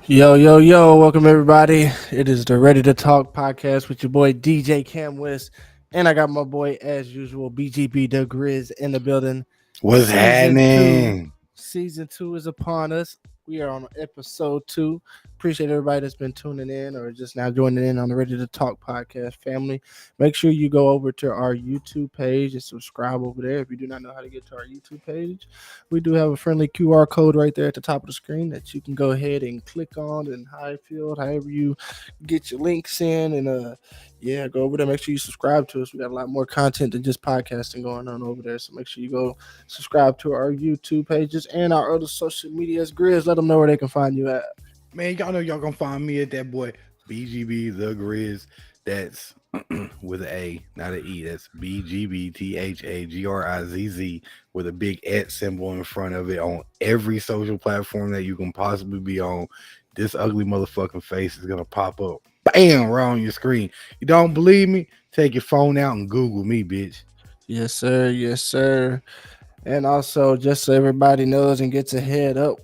Yo, yo, yo, welcome everybody. It is the Ready to Talk podcast with your boy DJ Cam West. And I got my boy, as usual, BGB the Grizz in the building. What's Season two. happening? Season two is upon us. We are on episode 2. Appreciate everybody that's been tuning in or just now joining in on the Ready to Talk podcast family. Make sure you go over to our YouTube page and subscribe over there. If you do not know how to get to our YouTube page, we do have a friendly QR code right there at the top of the screen that you can go ahead and click on and Highfield, however you get your links in. And yeah, go over there. Make sure you subscribe to us. We got a lot more content than just podcasting going on over there. So make sure you go subscribe to our YouTube pages and our other social medias. Grizz, let them know where they can find you at. Man, y'all know y'all gonna find me at that boy BGB the Grizz. That's with an A, not an E. That's BGBTHAGRIZZ with a big @ symbol in front of it on every social platform that you can possibly be on. This ugly motherfucking face is gonna pop up, bam, right on your screen. You don't believe me? Take your phone out and Google me, bitch. Yes, sir. Yes, sir. And also, just so everybody knows and gets a head up,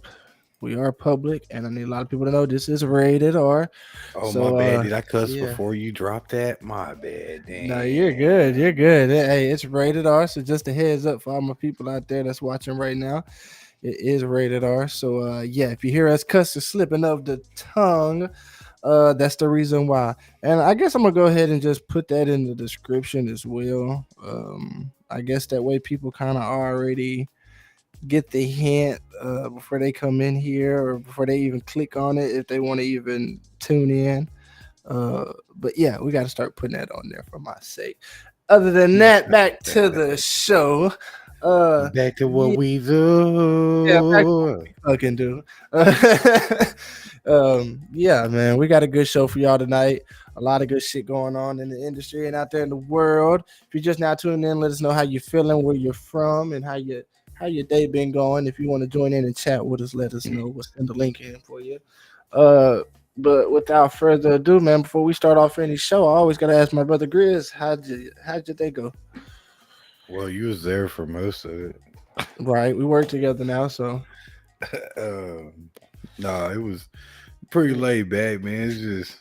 we are public, and I need a lot of people to know this is rated R. Oh, So, my bad. Did I cuss yeah. before you dropped that? My bad. No, you're good. Damn. You're good. Hey, it's rated R. So just a heads up for all my people out there that's watching right now. It is rated R. So yeah, if you hear us cuss or slipping of the tongue, that's the reason why. And I guess I'm gonna go ahead and just put that in the description as well. I guess that way people kind of already get the hint before they come in here or before they even click on it if they want to even tune in. But yeah, we got to start putting that on there for my sake. Other than that, back to the show. Back to what Yeah, we back to what do. we fucking do. Yeah, man, we got a good show for y'all tonight. A lot of good shit going on in the industry and out there in the world. If you're just now tuning in, let us know how you're feeling, where you're from, and how your day been going. If you want to join in and chat with us, let us know. We'll send the link in for you. Uh, but without further ado, man, before we start off any show, I always gotta ask my brother Grizz, how'd your day go? Well, you was there for most of it. Right, we work together now, so um, no, it was pretty laid back, man. It's just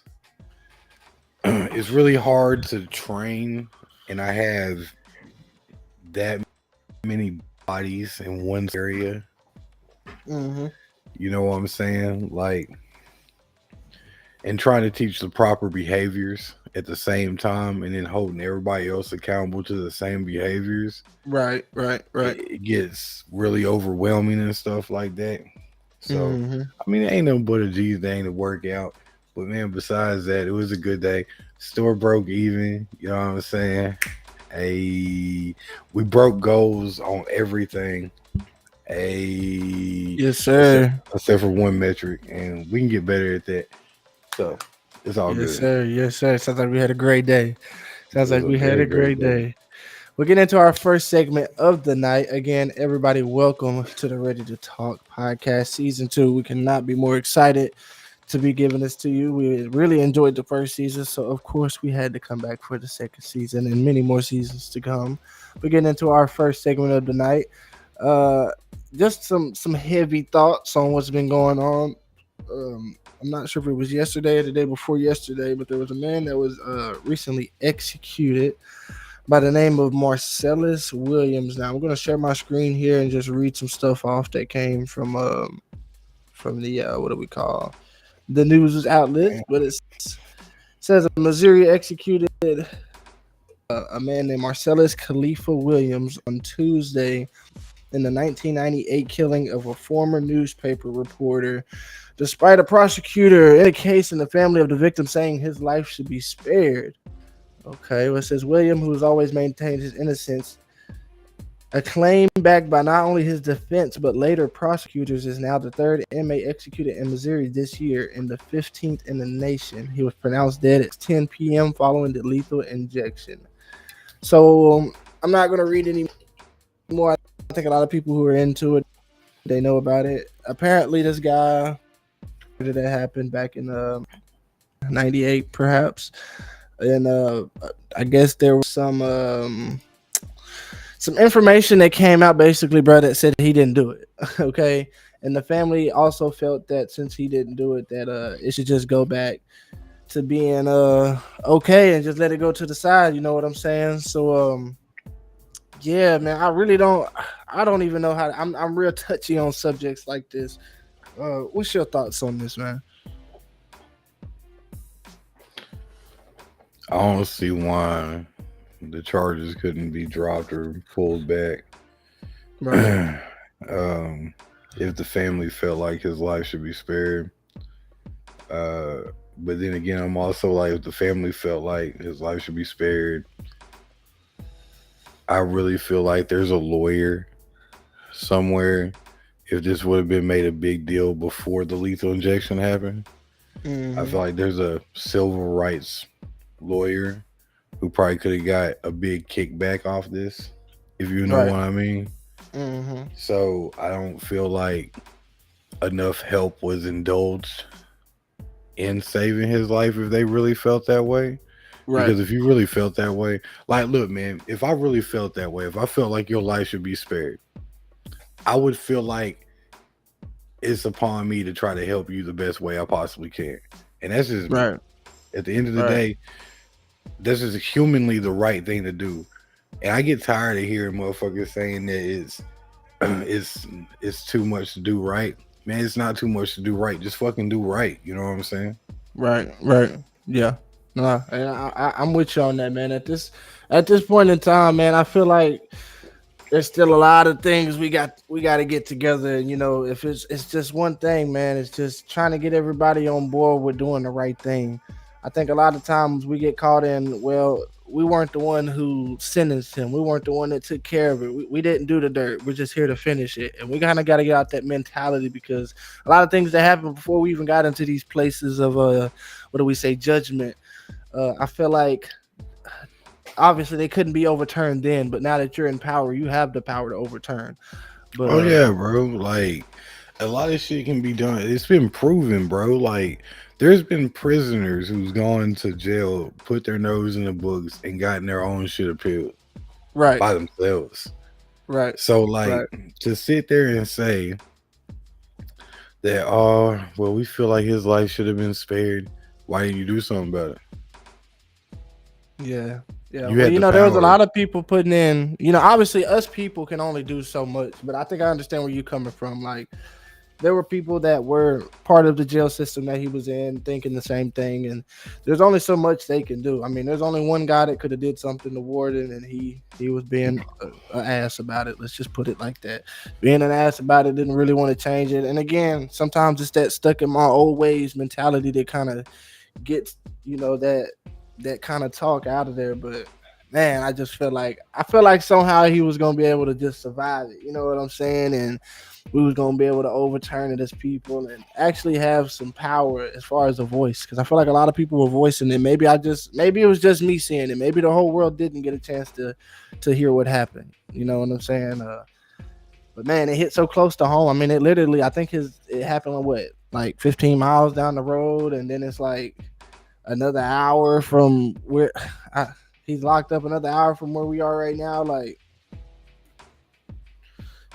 it's really hard to train, and I have that many bodies in one area. hmm You know what I'm saying? Like, and trying to teach the proper behaviors at the same time, and then holding everybody else accountable to the same behaviors. right. It gets really overwhelming and stuff like that. So, hmm I mean, it ain't no but a G's thing to work out. But man, besides that, it was a good day. Store broke even. You know what I'm saying? Hey, we broke goals on everything. Hey, Yes, sir. except for one metric, and we can get better at that. So it's all Yes, good. sir. Yes, sir. Sounds like we had a great day. It Sounds was like a we had very a great great day. day. We'll get into our first segment of the night. Again, everybody, welcome to the Ready to Talk podcast, season 2. We cannot be more excited to be giving this to you. We really enjoyed the first season, so of course we had to come back for the second season and many more seasons to come. We're getting into our first segment of the night. Uh, just some heavy thoughts on what's been going on. I'm not sure if it was yesterday or the day before yesterday, but there was a man that was recently executed by the name of Marcellus Williams. Now I'm going to share my screen here and just read some stuff off that came from the what do we call the news outlet, but it says Missouri executed a man named Marcellus Khalifa Williams on Tuesday in the 1998 killing of a former newspaper reporter, despite a prosecutor in a case and the family of the victim saying his life should be spared. Okay, well, it says William, who has always maintained his innocence, a claim backed by not only his defense but later prosecutors, is now the third inmate executed in Missouri this year and the 15th in the nation. He was pronounced dead at 10 p.m. following the lethal injection. So I'm not going to read any more. I think a lot of people who are into it, they know about it. Apparently, this guy that happened back in '98, perhaps, and I guess there was some information that came out basically, bro, that said he didn't do it. Okay, And the family also felt that since he didn't do it, that it should just go back to being okay and just let it go to the side. You know what I'm saying? So yeah, man, I don't even know how I'm real touchy on subjects like this. What's your thoughts on this, man? I don't see why the charges couldn't be dropped or pulled back. Right. If the family felt like his life should be spared. But then again, I'm also like, if the family felt like his life should be spared, I really feel like there's a lawyer somewhere. If this would have been made a big deal before the lethal injection happened, I feel like there's a civil rights lawyer who probably could have got a big kickback off this, if you know what I mean. So I don't feel like enough help was indulged in saving his life if they really felt that way. Right. Because if you really felt that way, like, look, man, if I really felt that way, if I felt like your life should be spared, I would feel like it's upon me to try to help you the best way I possibly can. And that's just right. At the end of the day, this is humanly the right thing to do. And I get tired of hearing motherfuckers saying that it's too much to do right. Man, it's not too much to do right. Just fucking do right. You know what I'm saying? Right. Yeah. No, and I'm with you on that, man. At this point in time, man, I feel like there's still a lot of things we got to get together. And, you know, if it's just one thing, man, it's just trying to get everybody on board with doing the right thing. I think a lot of times we get caught in, well, we weren't the one who sentenced him. We weren't the one that took care of it. We didn't do the dirt. We're just here to finish it. And we kind of got to get out that mentality, because a lot of things that happened before we even got into these places of, judgment. I feel like obviously they couldn't be overturned then, but now that you're in power, you have the power to overturn. But, yeah, bro. Like, a lot of shit can be done. It's been proven, bro. Like, there's been prisoners who's gone to jail, put their nose in the books, and gotten their own shit appealed, right, by themselves, right. So, like, to sit there and say that, oh, well, we feel like his life should have been spared. Why didn't you do something about it? Yeah. Well, there was a lot of people putting in, obviously us people can only do so much, but I think I understand where you're coming from. Like, there were people that were part of the jail system that he was in thinking the same thing, and there's only so much they can do. I mean, there's only one guy that could have did something, the warden, and he was being an ass about it. Let's just put it like that. Being an ass about it, didn't really want to change it. And again, sometimes it's that stuck in my old ways mentality that kind of gets, that kind of talk out of there. But man, I feel like somehow he was going to be able to just survive it. You know what I'm saying? And we was going to be able to overturn it as people and actually have some power as far as a voice. Because I feel like a lot of people were voicing it. Maybe it was just me seeing it. Maybe the whole world didn't get a chance to hear what happened. You know what I'm saying? But man, it hit so close to home. I mean, it literally, I think it happened like 15 miles down the road. And then it's like another hour from where he's locked up, another hour from where we are right now. Like,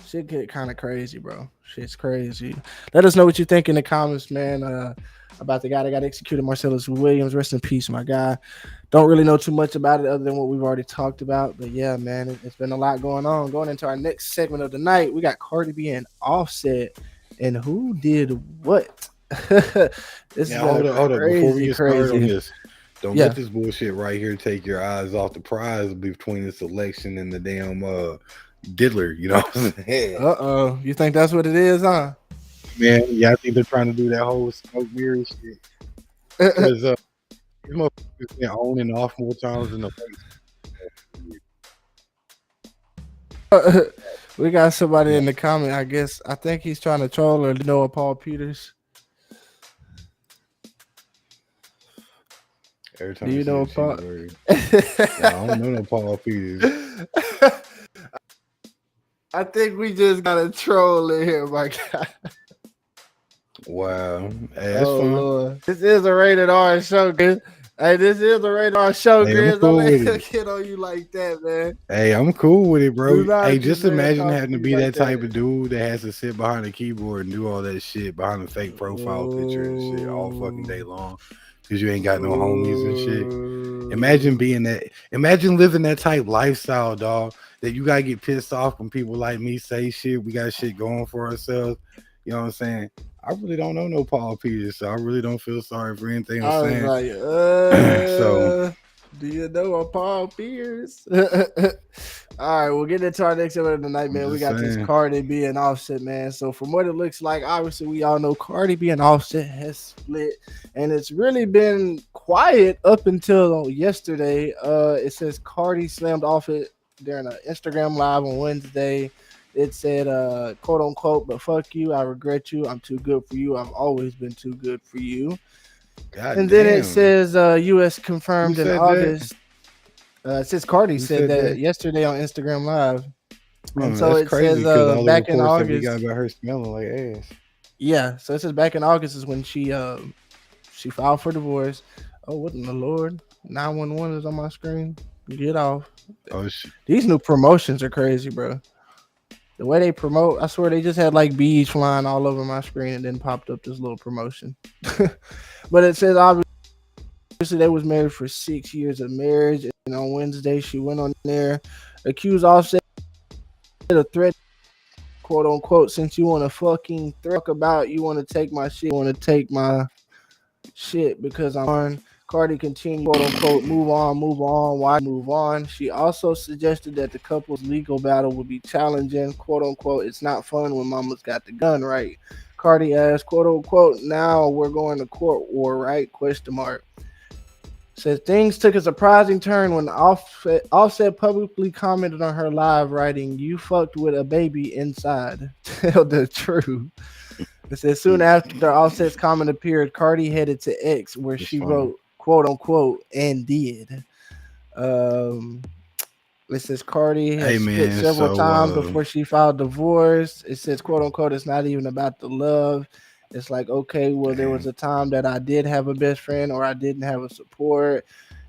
shit get kind of crazy, bro. Shit's crazy. Let us know what you think in the comments, man, about the guy that got executed, Marcellus Williams. Rest in peace, my guy. Don't really know too much about it other than what we've already talked about. But yeah, man, it's been a lot going on. Going into our next segment of the night, we got Cardi B and Offset, and who did what? This hold up. Before we get started on this, don't let this bullshit right here take your eyes off the prize between this election and the damn diddler, you know what I'm saying? You think that's what it is, huh? Man, yeah, I think they're trying to do that whole smoke mirror shit. Because these motherfuckers been on and off more times than the face. We got somebody in the comment, I guess. I think he's trying to troll or Noah Paul Peters. Every time do you know Paul? I don't know no Paul Peters. I think we just got a troll in here, my guy. Wow. Hey, that's fun. Lord. This is a rated R show, dude. Hey, this is the radar show, Hey, I'm Grizz. Don't cool let with him it. get on you like that, man. Hey, I'm cool with it, bro. Do not Hey, let this just man imagine talk having to to you be like that type that. of dude that has to sit behind a keyboard and do all that shit behind a fake profile picture and shit all fucking day long because you ain't got no homies and shit. Imagine being that. Imagine living that type lifestyle, dog. That you gotta get pissed off when people like me say shit. We got shit going for ourselves. You know what I'm saying? I really don't know no Paul Peters, so I really don't feel sorry for anything I'm I was saying. like, So do you know a Paul Pierce? All right, we'll get into our next episode of the night, I'm man. We just got this saying. Cardi B and Offset, man. So from what it looks like, obviously we all know Cardi B and Offset has split, and it's really been quiet up until yesterday. It says Cardi slammed Offset during an Instagram live on Wednesday. It said, quote unquote, but fuck you, I regret you, I'm too good for you, I've always been too good for you. God And then it damn. says US Who confirmed in said that? August. It says Cardi Who said said that that? yesterday on Instagram Live. And so That's it says crazy because all the back in reports that we got August. about her smelling like ass. Yeah, so it says back in August is when she filed for divorce. Oh, what in the Lord? 911 is on my screen. Get off. Oh shit. These new promotions are crazy, bro. The way they promote, I swear they just had like bees flying all over my screen and then popped up this little promotion. But it says obviously they was married for 6 years of marriage, and on Wednesday she went on there, accused Offset of threat, quote unquote, since you want to fucking talk about, you want to take my shit, you want to take my shit because I'm on. Cardi continued, quote unquote, move on, move on. Why move on? She also suggested that the couple's legal battle would be challenging, quote unquote. It's not fun when mama's got the gun, right? Cardi asked, quote unquote, now we're going to court war, right? Question mark. Says things took a surprising turn when Offset publicly commented on her live, writing, "You fucked with a baby inside. Tell the truth." It says soon after Offset's comment appeared, Cardi headed to X, where It's she funny. wrote, "quote unquote," and did. Um, it says Cardi Hey has split man, several so times before she filed divorce. It says, "quote unquote," it's not even about the love. It's like, okay, well, there was damn. a time that I did have a best friend or I didn't have a support.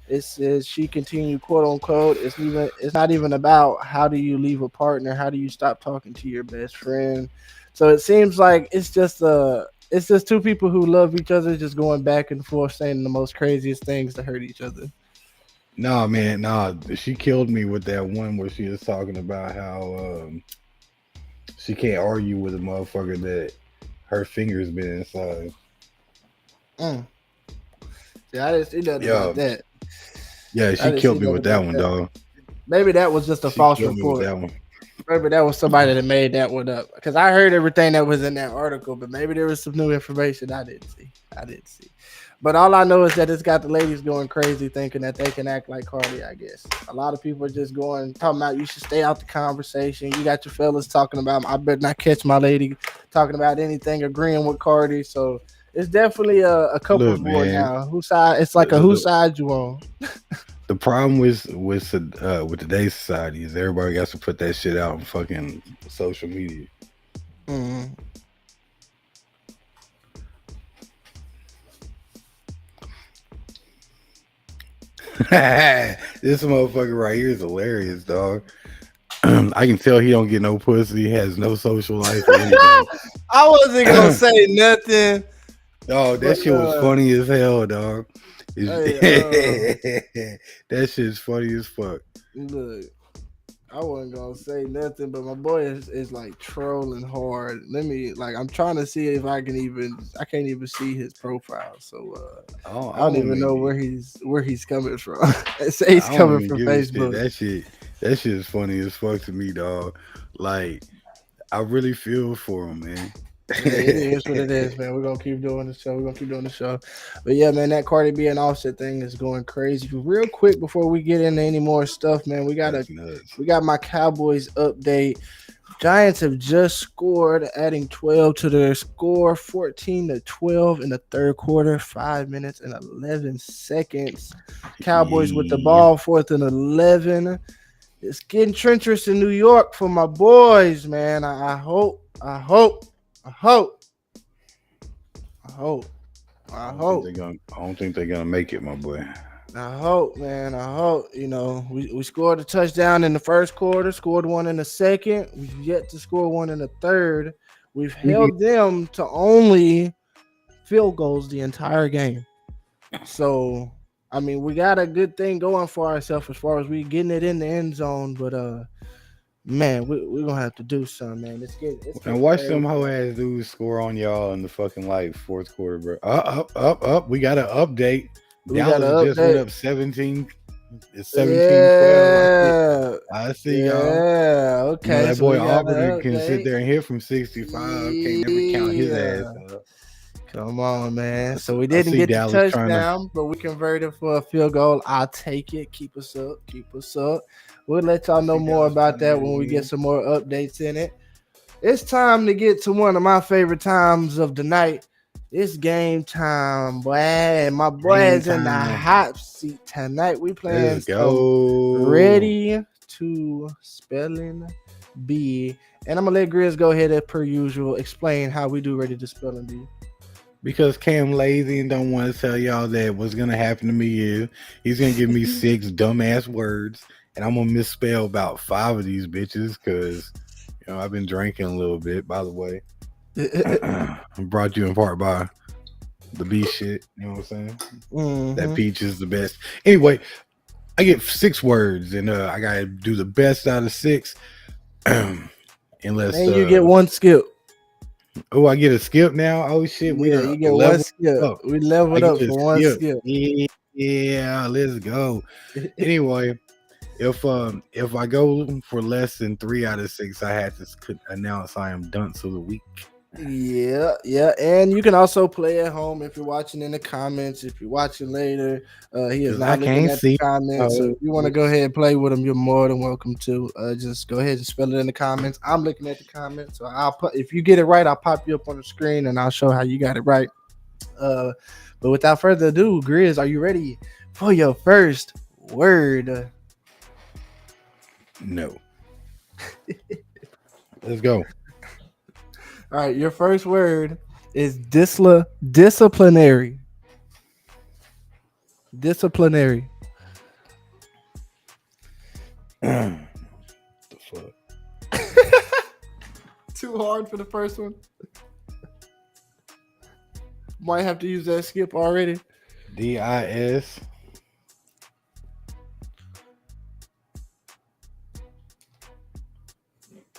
It says she continued, quote unquote. It's not even about how do you leave a partner, how do you stop talking to your best friend. So it seems like it's just two people who love each other just going back and forth saying the most craziest things to hurt each other. Nah, man, nah. She killed me with that one where she was talking about how she can't argue with a motherfucker that her fingers been inside. Mm. Yeah, I didn't see nothing Yeah, about that. yeah, I she didn't killed see me nothing with that about one, that. dog. Maybe that was just a She false killed me with report. that one. Maybe that was somebody that made that one up. Because I heard everything that was in that article, but maybe there was some new information I didn't see. But all I know is that it's got the ladies going crazy thinking that they can act like Cardi, I guess. A lot of people are just going, talking about you should stay out the conversation. You got your fellas talking about, I better not catch my lady talking about anything agreeing with Cardi. So it's definitely a couples Look, war man, now. Whose side? It's the like a the, whose the, side you on? the problem with today's society is everybody got to put that shit out on fucking social media. Mm. This motherfucker right here is hilarious, dog. I can tell he don't get no pussy. He has no social life or anything. I wasn't gonna say nothing, Oh, that but shit was funny as hell, dog. hey, That shit's funny as fuck. look, I wasn't gonna say nothing, but my boy is like trolling hard. Let me like I'm trying to see if I can't even see his profile. So I I don't don't even know even. where he's coming from. It say he's I don't coming even from give a shit. Facebook. That shit is funny as fuck to me, dog. Like, I really feel for him, man. Yeah, it is what it is, man. We're gonna keep doing the show. We're gonna keep doing the show. But yeah, man, that Cardi B and Offset thing is going crazy. Real quick before we get into any more stuff, man, That's nuts. we got my Cowboys update. Giants have just scored, adding 12 to their score, 14-12 in the third quarter, 5 minutes and 11 seconds. Cowboys with the Yeah. ball, 4th and 11. It's getting treacherous in New York for my boys, man. I hope, I hope I hope. I don't think they're gonna make it, my boy. I hope, man. I hope. We scored a touchdown in the first quarter, scored one in the second. We've yet to score one in the third. We've held them to only field goals the entire game. So, I mean, we got a good thing going for ourselves as far as we getting it in the end zone. But man, we're gonna have to do something, man. It's and watch crazy. them hoe ass dudes score on y'all in the fucking fourth quarter, bro. Up. We got an update. Dallas just went up 17. It's 17-12. I see y'all. Yeah, okay. That boy Auburn can sit there and hit from 65. Can't never count his ass up. Come on, man. So we didn't get the touchdown, but we converted for a field goal. I'll take it. Keep us up. We'll let y'all know more about that when we get some more updates in it. It's time to get to one of my favorite times of the night. It's game time, boy. And my boy is in the hot seat tonight. We playing Ready to Spelling Bee. And I'm going to let Grizz go ahead and, per usual, explain how we do Ready to Spelling Bee. Because Cam lazy and don't want to tell y'all that what's going to happen to me is he's going to give me 6 dumbass words. And I'm going to misspell about 5 of these bitches because, I've been drinking a little bit, by the way. Brought you in part by the B shit. You know what I'm saying? Mm-hmm. That peach is the best. Anyway, I get 6 words and I got to do the best out of 6. Unless you get 1 skip. Oh, I get a skip now? Oh, shit. You get 1 skip. Up. We leveled up for 1 skip. Yeah, let's go. Anyway. If I go for less than 3 out of 6, I had to announce I am dunce of the week. Yeah, and you can also play at home if you're watching in the comments. If you're watching later, he is not looking at the comments. So if you want to go ahead and play with him, you're more than welcome to. Just go ahead and spell it in the comments. I'm looking at the comments, so if you get it right, I'll pop you up on the screen and I'll show how you got it right. But without further ado, Grizz, are you ready for your first word? No. Let's go. All right, your first word is disciplinary. Disciplinary. The fuck? Too hard for the first one. Might have to use that skip already. DIS.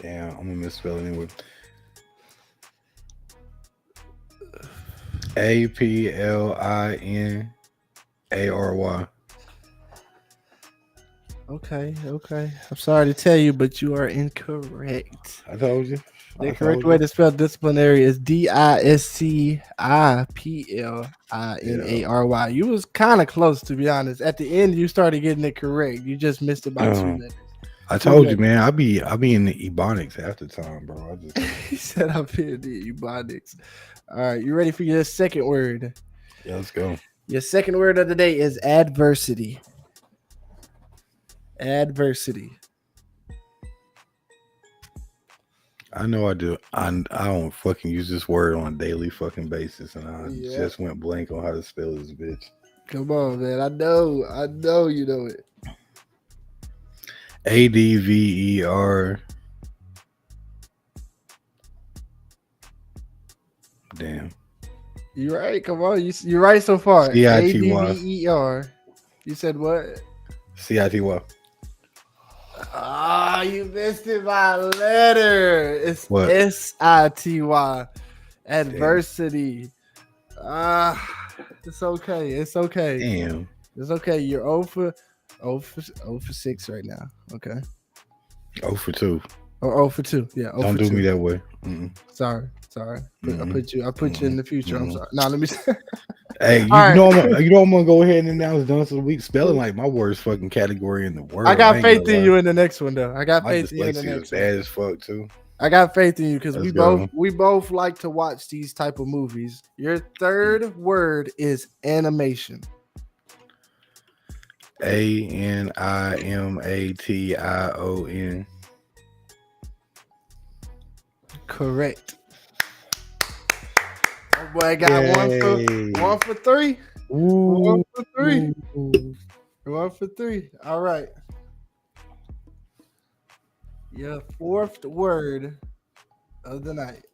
Damn, I'm gonna misspell it anyway. APLINARY. Okay. I'm sorry to tell you, but you are incorrect. I told you. The correct way to spell disciplinary is DISCIPLINARY. You was kind of close, to be honest. At the end, you started getting it correct. You just missed it by 2 letters. I told you, man. I be in the Ebonics half the time, bro. He said I'll be in the Ebonics. All right, you ready for your second word? Yeah, let's go. Your second word of the day is adversity. Adversity. I know I do. I don't fucking use this word on a daily fucking basis, and I just went blank on how to spell this bitch. Come on, man. I know you know it. ADVER. Damn. You're right. Come on. You're right so far. CITY. You said what? CITY. Ah, you missed it by a letter. It's what? SITY. Adversity. It's okay. It's okay. Damn. It's okay. You're 0 for 6 right now. Okay. 0 for 2. Or 0 for 2. Yeah. Don't do 2. me that way. Sorry. I put you in the future. I'm sorry. No, let me. Hey, you know I'm gonna go ahead and announce Dunce of the Week. Spelling like my worst fucking category in the world. I got faith in you in the next one, though. I got faith in you in the next one. Bad as fuck too. I got faith in you because we both like to watch these type of movies. Your third word is animation. ANIMATION. Correct. Oh boy, I got one for three. Ooh. 1 for 3. All right. Your fourth word of the night.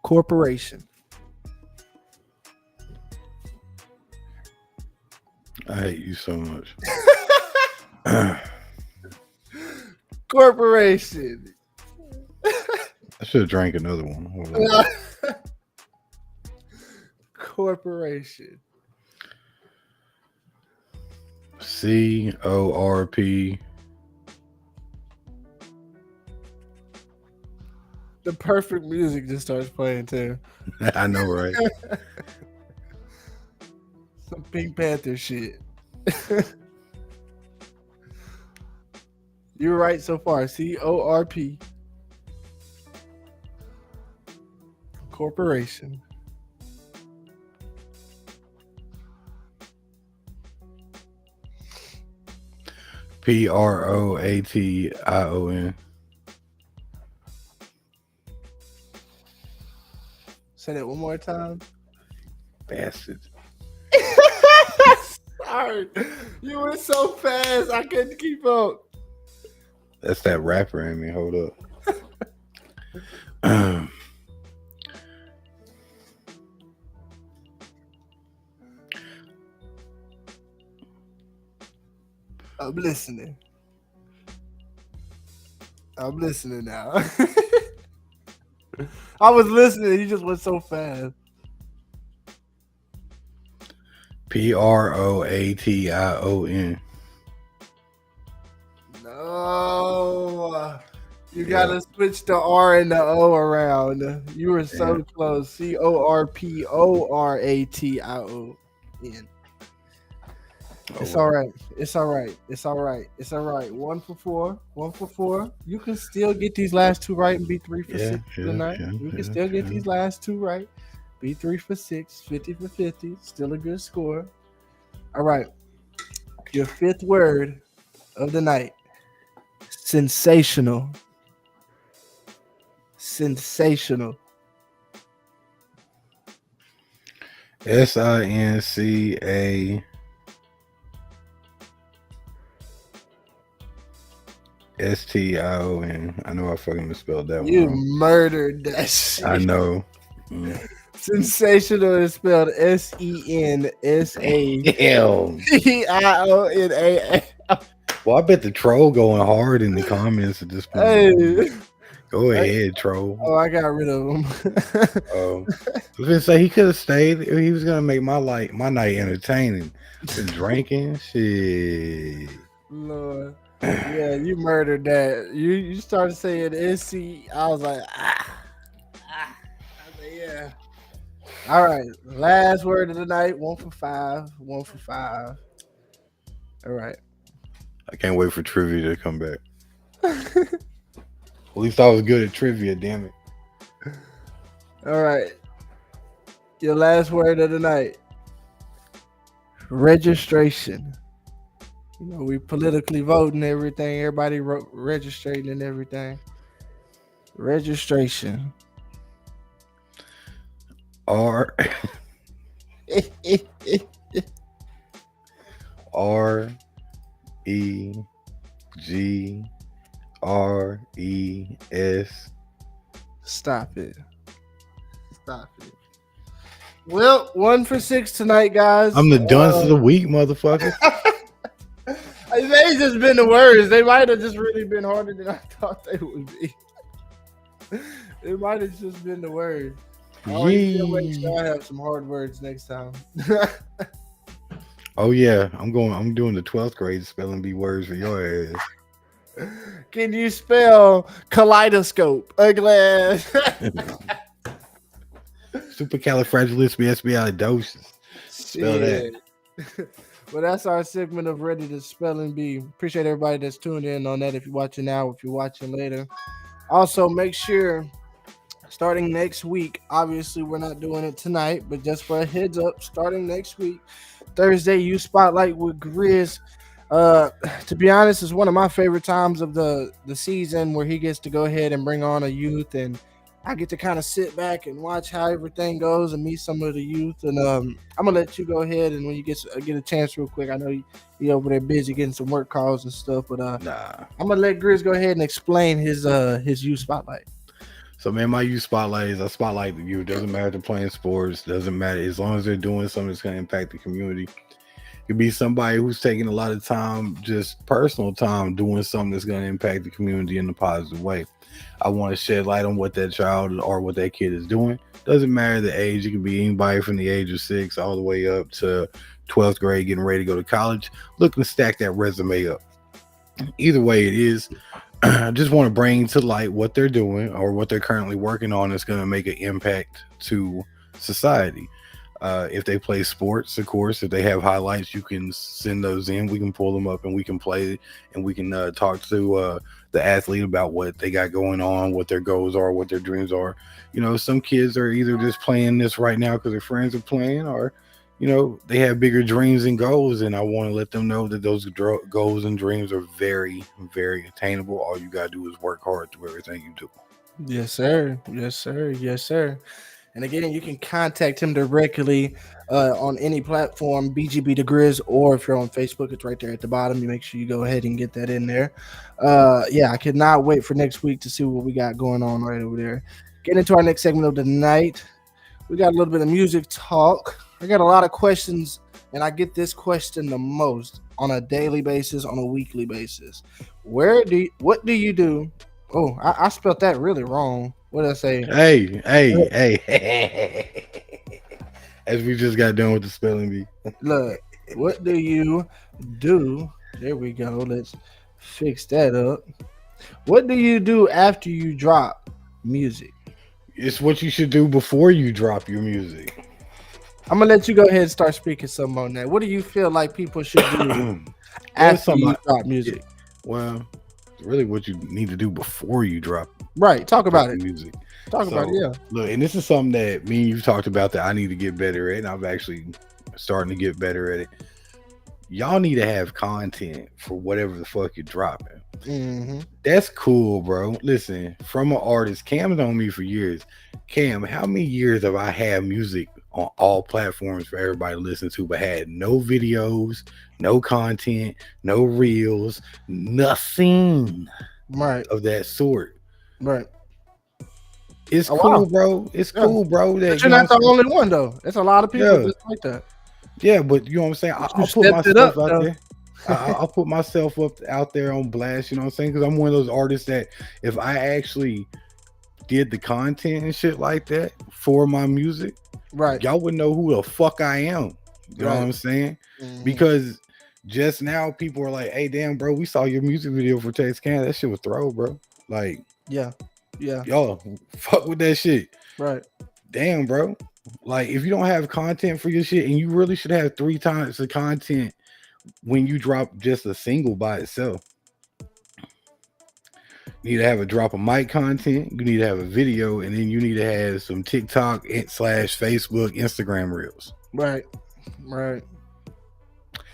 Corporation. I hate you so much. Corporation. I should have drank another one. Hold on. Corporation. CORP. The perfect music just starts playing too. I know, right? Some Pink Panther shit. You're right so far. CORP. Corporation. PROATION. Say that one more time. Bastard. Sorry. You went so fast, I couldn't keep up. That's that rapper in me. Hold up. I'm listening. I'm listening now. I was listening. You just went so fast. PROATION. No. You gotta switch the R and the O around. You were so close. CORPORATION. It's all right. It's all right. It's all right. It's all right. 1 for 4. 1 for 4. You can still get these last two right and be 3 for 6 tonight. You can still get these last two right. Be 3 for 6. 50 for 50. Still a good score. All right. Your fifth word of the night. Sensational. Sensational. SINCA. STION. I know I fucking misspelled that one. You murdered that shit. I know. Sensational is spelled SENSATIONA. Well, I bet the troll going hard in the comments at this point. Hey. Go ahead, troll. Oh, I got rid of him. I was gonna say he could have stayed. He was gonna make my night entertaining. Been drinking, shit. Lord. Yeah, you murdered that. You started saying SC. I was like, I said, yeah. All right. Last word of the night. 1 for 5. 1 for 5. All right. I can't wait for trivia to come back. At least I was good at trivia, damn it. All right. Your last word of the night. Registration. You know, we politically voting everything. Everybody registering and everything. Registration. R E G R E S. Stop it. Stop it. Well, 1 for 6 tonight, guys. I'm the dunce of the week, motherfucker. It may have just been the words. They might have just really been harder than I thought they would be. It might have just been the words. I'll make sure I have some hard words next time. Oh yeah, I'm doing the 12th grade spelling bee words for your ass. Can you spell kaleidoscope? Supercalifragilisticexpialidocious. Spell that. Well, that's our segment of Ready to Spell and Bee. Appreciate everybody that's tuned in on that. If you're watching now, if you're watching later. Also, make sure starting next week, obviously we're not doing it tonight, but just for a heads up, starting next week, Thursday, you Spotlight with Grizz. Uh, to be honest, it's one of my favorite times of the season where he gets to go ahead and bring on a youth, and I get to kind of sit back and watch how everything goes and meet some of the youth. And I'm gonna let you go ahead, and when you get a chance, real quick, I know you over there busy getting some work calls and stuff, but Nah. I'm gonna let Grizz go ahead and explain his youth spotlight. So man, my youth spotlight is I spotlight the youth. Doesn't matter if they're playing sports, doesn't matter as long as they're doing something that's gonna impact the community. Could be somebody who's taking a lot of time, just personal time, doing something that's going to impact the community in a positive way. I want to shed light on what that child or what that kid is doing. Doesn't matter the age. It can be anybody from the age of 6 all the way up to 12th grade, getting ready to go to college, looking to stack that resume up. Either way it is, I just want to bring to light what they're doing or what they're currently working on that's going to make an impact to society. If they play sports, of course, if they have highlights, you can send those in. We can pull them up and we can play and we can talk to the athlete about what they got going on, what their goals are, what their dreams are. You know, some kids are either just playing this right now because their friends are playing, or you know, they have bigger dreams and goals. And I want to let them know that those goals and dreams are very, very attainable. All you gotta do is work hard to everything you do. Yes, sir. Yes, sir. Yes, sir. And again, you can contact him directly on any platform, BGB the Grizz, or if you're on Facebook, it's right there at the bottom. You make sure you go ahead and get that in there. Yeah, I cannot wait for next week to see what we got going on right over there. Getting into our next segment of the night, we got a little bit of music talk. I got a lot of questions, and I get this question the most on a daily basis, on a weekly basis. What do you do? Oh, I spelled that really wrong. What did I say? Hey. As we just got done with the spelling bee. Look, what do you do? There we go. Let's fix that up. What do you do after you drop music? It's what you should do before you drop your music. I'm gonna let you go ahead and start speaking some on that. What do you feel like people should do Well, after you drop music? well, it's really what you need to do before you drop Right. Talk about it. music. Talk about it. Yeah. Look, and this is something that me and you've talked about that I need to get better at, and I'm actually starting to get better at it. Y'all need to have content for whatever the fuck you're dropping. Mm-hmm. That's cool, bro. Listen, from an artist, Cam's known me for years. Cam, how many years have I had music on all platforms for everybody to listen to, but had no videos, no content, no reels, nothing Right. of that sort? Right. It's Oh, cool, wow. bro. It's Yeah. cool, bro. That But you're not the only one, though. There's a lot of people Yeah, just like that. yeah, but you know what I'm saying. You I'll put stepped it up, myself out though. there. I'll put myself up out there on blast. You know what I'm saying? Because I'm one of those artists that if I actually did the content and shit like that for my music, Right. y'all would know who the fuck I am. You know what I'm Right. saying? Mhm. Because just now people are like, "Hey, damn, bro, we saw your music video for Tex Can. That shit was throw, bro. Like, Yeah. Yeah. y'all fuck with that shit. Right. Damn, bro. Like, if you don't have content for your shit, and you really should have 3 times the content when you drop just a single by itself. You need to have a drop of mic content, you need to have a video, and then you need to have some TikTok / Facebook, Instagram reels. Right. Right.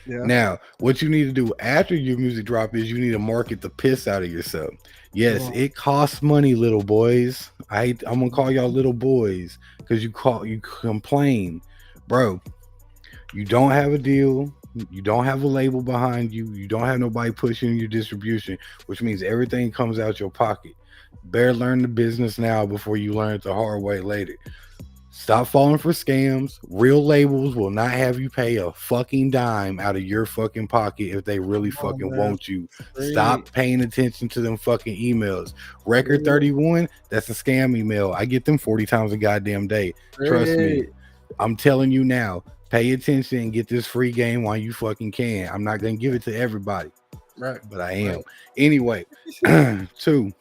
Yeah. Now, what you need to do after your music drop is you need to market the piss out of yourself. Yes, Come on. it costs money, little boys. I'm gonna call y'all little boys because you complain, bro. You don't have a deal. You don't have a label behind you. You don't have nobody pushing your distribution, which means everything comes out your pocket. Better learn the business now before you learn it the hard way later. Stop falling for scams. Real labels will not have you pay a fucking dime out of your fucking pocket if they really Come on, fucking man. want you. Great. Stop paying attention to them fucking emails. Record Great. 31, that's a scam email. I get them 40 times a goddamn day. Trust me. Great. I'm telling you now, pay attention and get this free game while you fucking can. I'm not going to give it to everybody, Right. but I am. Right. Anyway, 2,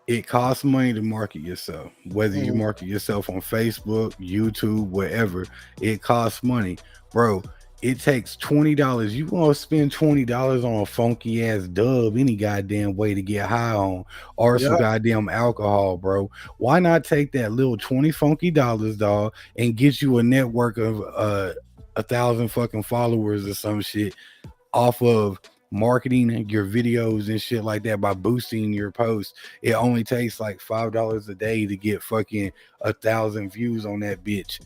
it costs money to market yourself. Whether you market yourself on Facebook, YouTube, wherever, it costs money. Bro, it takes $20. You want to spend $20 on a funky ass dub any goddamn way to get high on, or some Yeah. goddamn alcohol, bro. Why not take that little 20 funky dollars, dog, and get you a network of 1,000 fucking followers or some shit? off of marketing your videos and shit like that by boosting your posts. It only takes like $5 a day to get fucking 1,000 views on that bitch.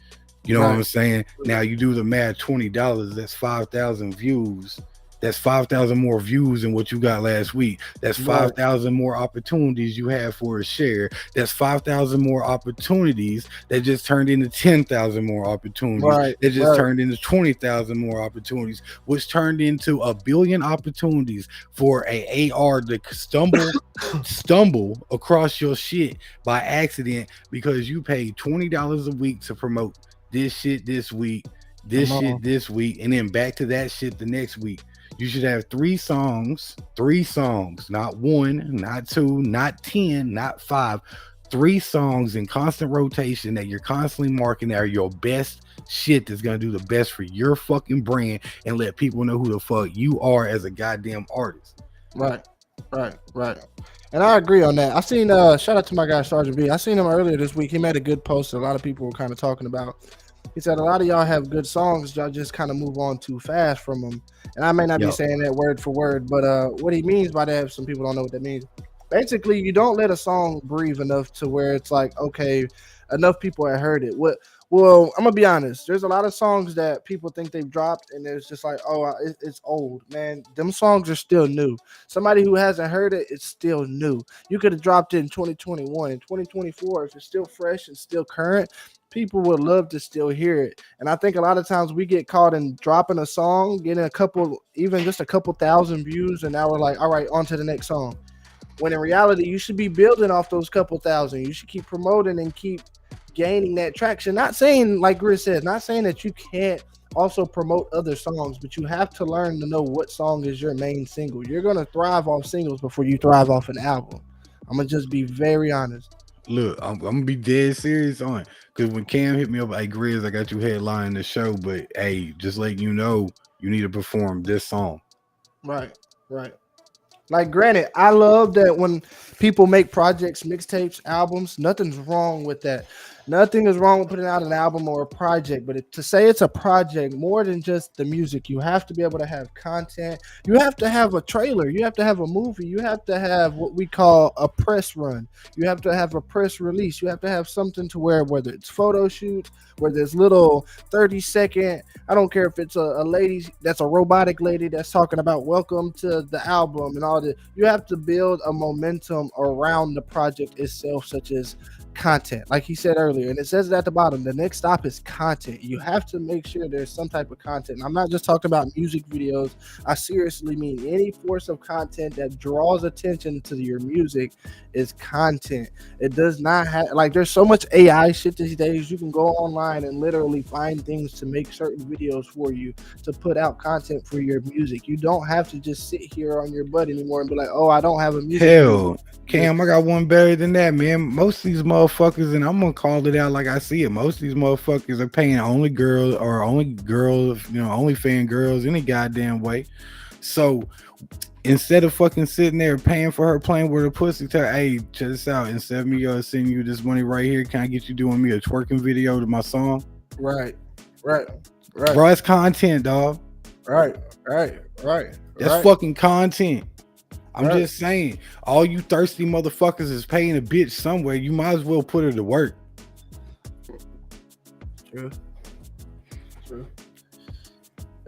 You know what I'm saying? Now you do the math, $20, that's 5,000 views. That's 5,000 more views than what you got last week. That's 5,000 more opportunities you have for a share. That's 5,000 more opportunities that just turned into 10,000 more opportunities. That just turned into 20,000 more opportunities, which turned into 1 billion opportunities for a AR to stumble across your shit by accident because you paid $20 a week to promote this shit this week, this shit this week, and then back to that shit the next week. You should have 3 songs, not 1, not 2, not 10, not 5, 3 songs in constant rotation that you're constantly marking that are your best shit that's gonna do the best for your fucking brand and let people know who the fuck you are as a goddamn artist. Right. And I agree on that. I seen shout out to my guy Sergeant B. I seen him earlier this week. He made a good post that a lot of people were kind of talking about. He said a lot of y'all have good songs, y'all just kind of move on too fast from them. And I may not be saying that word for word, but what he means by that, some people don't know what that means. Basically, you don't let a song breathe enough to where it's like, okay, enough people have heard it. Well, I'm gonna be honest. There's a lot of songs that people think they've dropped, and it's just like, oh, it's old, man. Them songs are still new. Somebody who hasn't heard it, it's still new. You could have dropped it in 2021 and 2024. If it's still fresh and still current, people would love to still hear it. And I think a lot of times we get caught in dropping a song, getting a couple, even just a couple thousand views, and now we're like, all right, on to the next song. When in reality, you should be building off those couple thousand. You should keep promoting and keep gaining that traction. Not saying, like Grizz said, not saying that you can't also promote other songs, but you have to learn to know what song is your main single. You're going to thrive off singles before you thrive off an album. I'm going to just be very honest. Look, I'm going to be dead serious on it. Because when Cam hit me up, hey, Grizz, I got you headlining the show, but hey, just letting you know, you need to perform this song. Right. Like, granted, I love that when people make projects, mixtapes, albums, nothing's wrong with that. Nothing is wrong with putting out an album or a project, but to say it's a project, more than just the music, you have to be able to have content. You have to have a trailer. You have to have a movie. You have to have what we call a press run. You have to have a press release. You have to have something to where, whether it's photo shoots, whether it's little 30-second, I don't care if it's a lady that's a robotic lady that's talking about welcome to the album and all that. You have to build a momentum around the project itself, such as content, like he said earlier, and it says it at the bottom. The next stop is content. You have to make sure there's some type of content. And I'm not just talking about music videos. I seriously mean any force of content that draws attention to your music is content. It does not have, like, there's so much AI shit these days. You can go online and literally find things to make certain videos for you, to put out content for your music. You don't have to just sit here on your butt anymore and be like, oh, I don't have a music video. Cam, I got one better than that, man. Most of these motherfuckers, and I'm gonna call it out like I see it, most of these motherfuckers are paying only girls, only fan girls any goddamn way. So instead of fucking sitting there paying for her, playing with her pussy, tell her, hey, check this out. Instead of me sending you this money right here, can I get you doing me a twerking video to my song? Right. Bro, it's content, dog. Right. That's fucking content. I'm just saying, all you thirsty motherfuckers is paying a bitch somewhere. You might as well put her to work. True.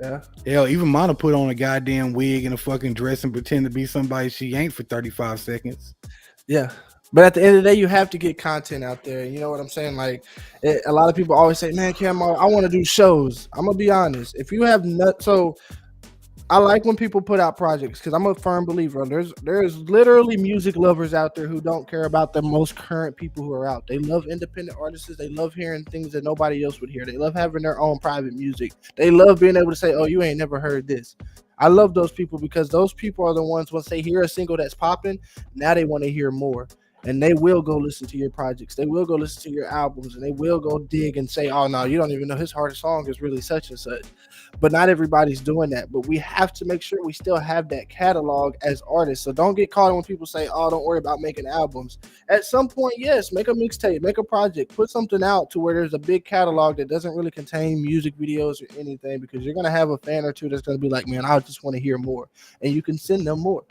Yeah. Hell, even Mana put on a goddamn wig and a fucking dress and pretend to be somebody she ain't for 35 seconds. Yeah. But at the end of the day, you have to get content out there. You know what I'm saying? Like, a lot of people always say, man, Cam, I want to do shows. I'm going to be honest. If you have I like when people put out projects because I'm a firm believer. There's literally music lovers out there who don't care about the most current people who are out. They love independent artists. They love hearing things that nobody else would hear. They love having their own private music. They love being able to say, oh, you ain't never heard this. I love those people because those people are the ones, once they hear a single that's popping, now they want to hear more. and they will go listen to your projects. They will go listen to your albums, and they will go dig and say, "Oh no, you don't even know his hardest song is really such and such." But not everybody's doing that. But we have to make sure we still have that catalog as artists. So don't get caught when people say, "Oh, don't worry about making albums." At some point, yes, make a mixtape, make a project, put something out to where there's a big catalog that doesn't really contain music videos or anything, because you're gonna have a fan or two that's gonna be like, "Man, I just want to hear more," and you can send them more.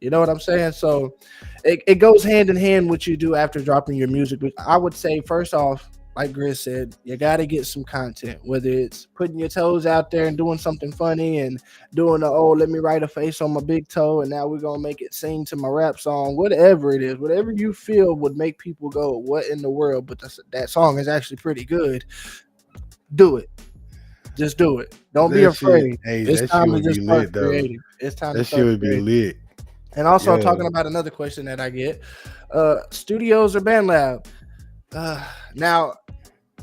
You know what I'm saying? So it goes hand in hand what you do after dropping your music. But I would say, first off, like Grizz said, you got to get some content, whether it's putting your toes out there and doing something funny and doing the, oh, let me write a face on my big toe and now we're going to make it sing to my rap song, whatever it is, whatever you feel would make people go, what in the world? But that song is actually pretty good. Do it. Just do it. Don't be afraid. Hey, it's that time shit to would be just start lit though. creating. It's time That to shit start would be creating. lit. And also Yeah. talking about another question that I get, studios or BandLab. Now,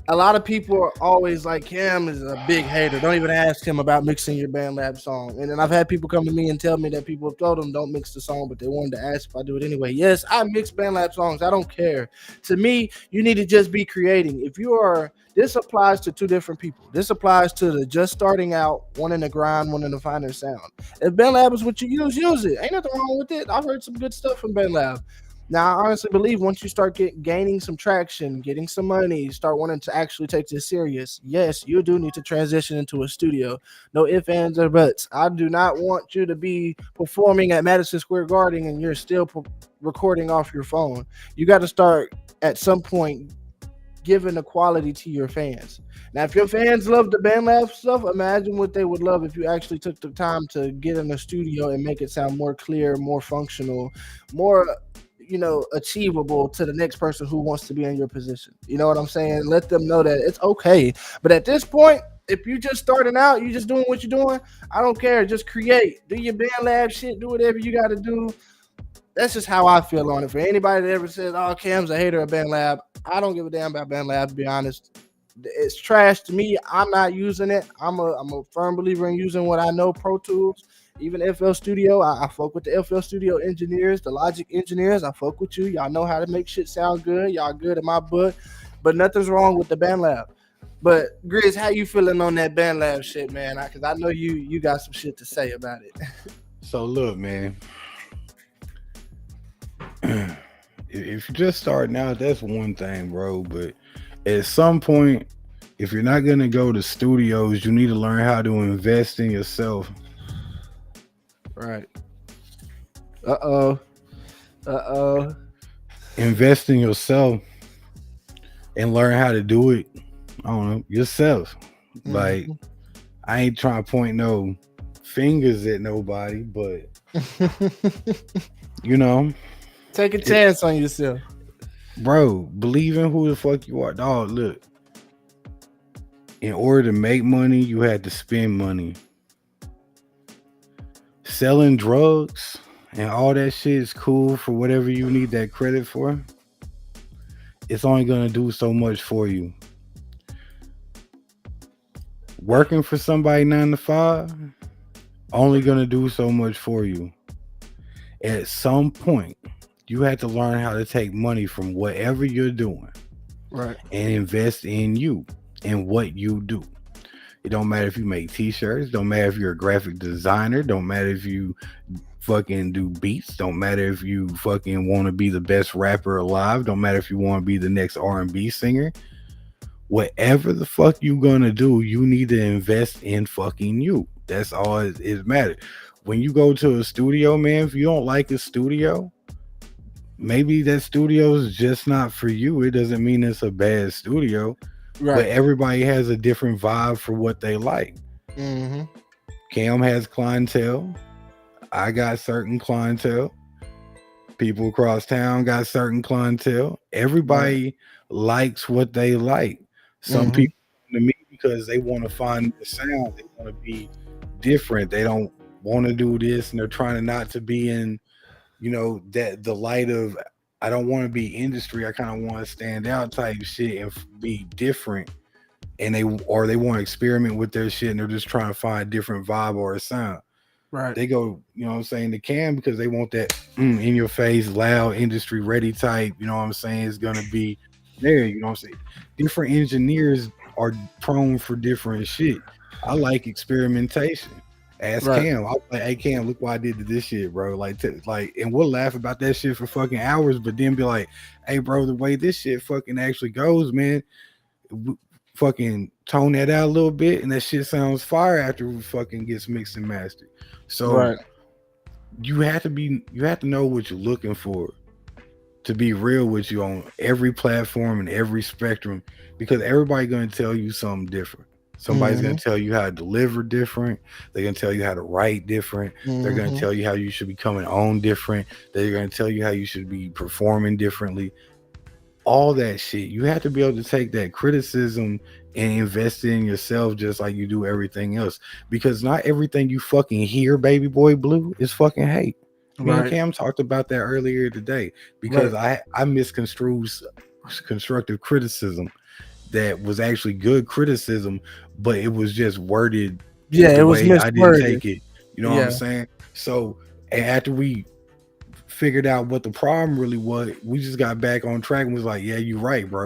a lot of people are always like, Cam is a big hater. Don't even ask him about mixing your BandLab song. And then I've had people come to me and tell me that people have told them don't mix the song, but they wanted to ask if I do it anyway. Yes, I mix BandLab songs. I don't care. To me, you need to just be creating. If you are, this applies to two different people. This applies to the just starting out, one in the grind, one in the finer sound. If BandLab is what you use it. Ain't nothing wrong with it. I've heard some good stuff from BandLab. Now, I honestly believe once you start gaining some traction, getting some money, start wanting to actually take this serious, yes, you do need to transition into a studio. No ifs, ands, or buts. I do not want you to be performing at Madison Square Garden and you're still recording off your phone. You got to start at some point giving the quality to your fans. Now, if your fans love the BandLab stuff, imagine what they would love if you actually took the time to get in the studio and make it sound more clear, more functional, more achievable to the next person who wants to be in your position. You know what I'm saying? Let them know that it's okay. But at this point, if you just starting out, you just doing what you're doing, I don't care. Just create. Do your BandLab shit. Do whatever you got to do. That's just how I feel on it. For anybody that ever says, "Oh, Cam's a hater of BandLab," I don't give a damn about BandLab, to be honest. It's trash to me. I'm not using it. I'm a firm believer in using what I know, Pro Tools, even FL Studio. I fuck with the FL Studio engineers, the Logic engineers. I fuck with you. Y'all know how to make shit sound good. Y'all good in my book. But nothing's wrong with the BandLab. But Grizz, how you feeling on that BandLab shit, man? Because I know you got some shit to say about it. So look, man. If you're just starting out, that's one thing, bro. But at some point, if you're not gonna go to studios, you need to learn how to invest in yourself. Right. Uh-oh. Invest in yourself and learn how to do it. I don't know, yourself. Mm-hmm. Like, I ain't trying to point no fingers at nobody, but take a chance on yourself, bro. Believe in who the fuck you are, dog. Look, in order to make money, you had to spend money. Selling drugs and all that shit is cool for whatever you need that credit for. It's only gonna do so much for you. Working for somebody 9 to 5 only gonna do so much for you. At some point, you have to learn how to take money from whatever you're doing, right, and invest in you and what you do. It don't matter if you make t-shirts, don't matter if you're a graphic designer, don't matter if you fucking do beats, don't matter if you fucking want to be the best rapper alive, don't matter if you want to be the next R&B singer. Whatever the fuck you gonna do, you need to invest in fucking you. That's all it matters. When you go to a studio, man, if you don't like a studio, maybe that studio is just not for you. It doesn't mean it's a bad studio. Right. But everybody has a different vibe for what they like. Mm-hmm. Cam has clientele. I got certain clientele. People across town got certain clientele. Everybody likes what they like. Some people come to me because they want to find the sound. They want to be different. They don't want to do this, and they're trying not to be in, that the light of, I don't want to be industry. I kind of want to stand out type shit and be different. And they want to experiment with their shit, and they're just trying to find a different vibe or a sound. Right. They go, you know what I'm saying, to Cam because they want that in your face, loud, industry ready type. You know what I'm saying? It's gonna be there. You know what I'm saying? Different engineers are prone for different shit. I like experimentation. Ask Right. Cam. I was like, hey Cam, look what I did to this shit, bro. Like, and we'll laugh about that shit for fucking hours, but then be like, hey, bro, the way this shit fucking actually goes, man, fucking tone that out a little bit, and that shit sounds fire after it fucking gets mixed and mastered. So Right. you have to know what you're looking for to be real with you on every platform and every spectrum, because everybody's going to tell you something different. Somebody's going Mm-hmm. to tell you how to deliver different. They're going to tell you how to write different. They're going to Mm-hmm. tell you how you should be coming on different. They're going to tell you how you should be performing differently. All that shit. You have to be able to take that criticism and invest in yourself just like you do everything else. Because not everything you fucking hear, baby boy blue, is fucking hate. Me and Right. Cam talked about that earlier today because Right. I misconstrued constructive criticism that was actually good criticism, but it was just worded Yeah, the it was way I didn't misworded. take it. You know what I'm Yeah. saying? So, and after we figured out what the problem really was, we just got back on track and was like, yeah, you're right, bro.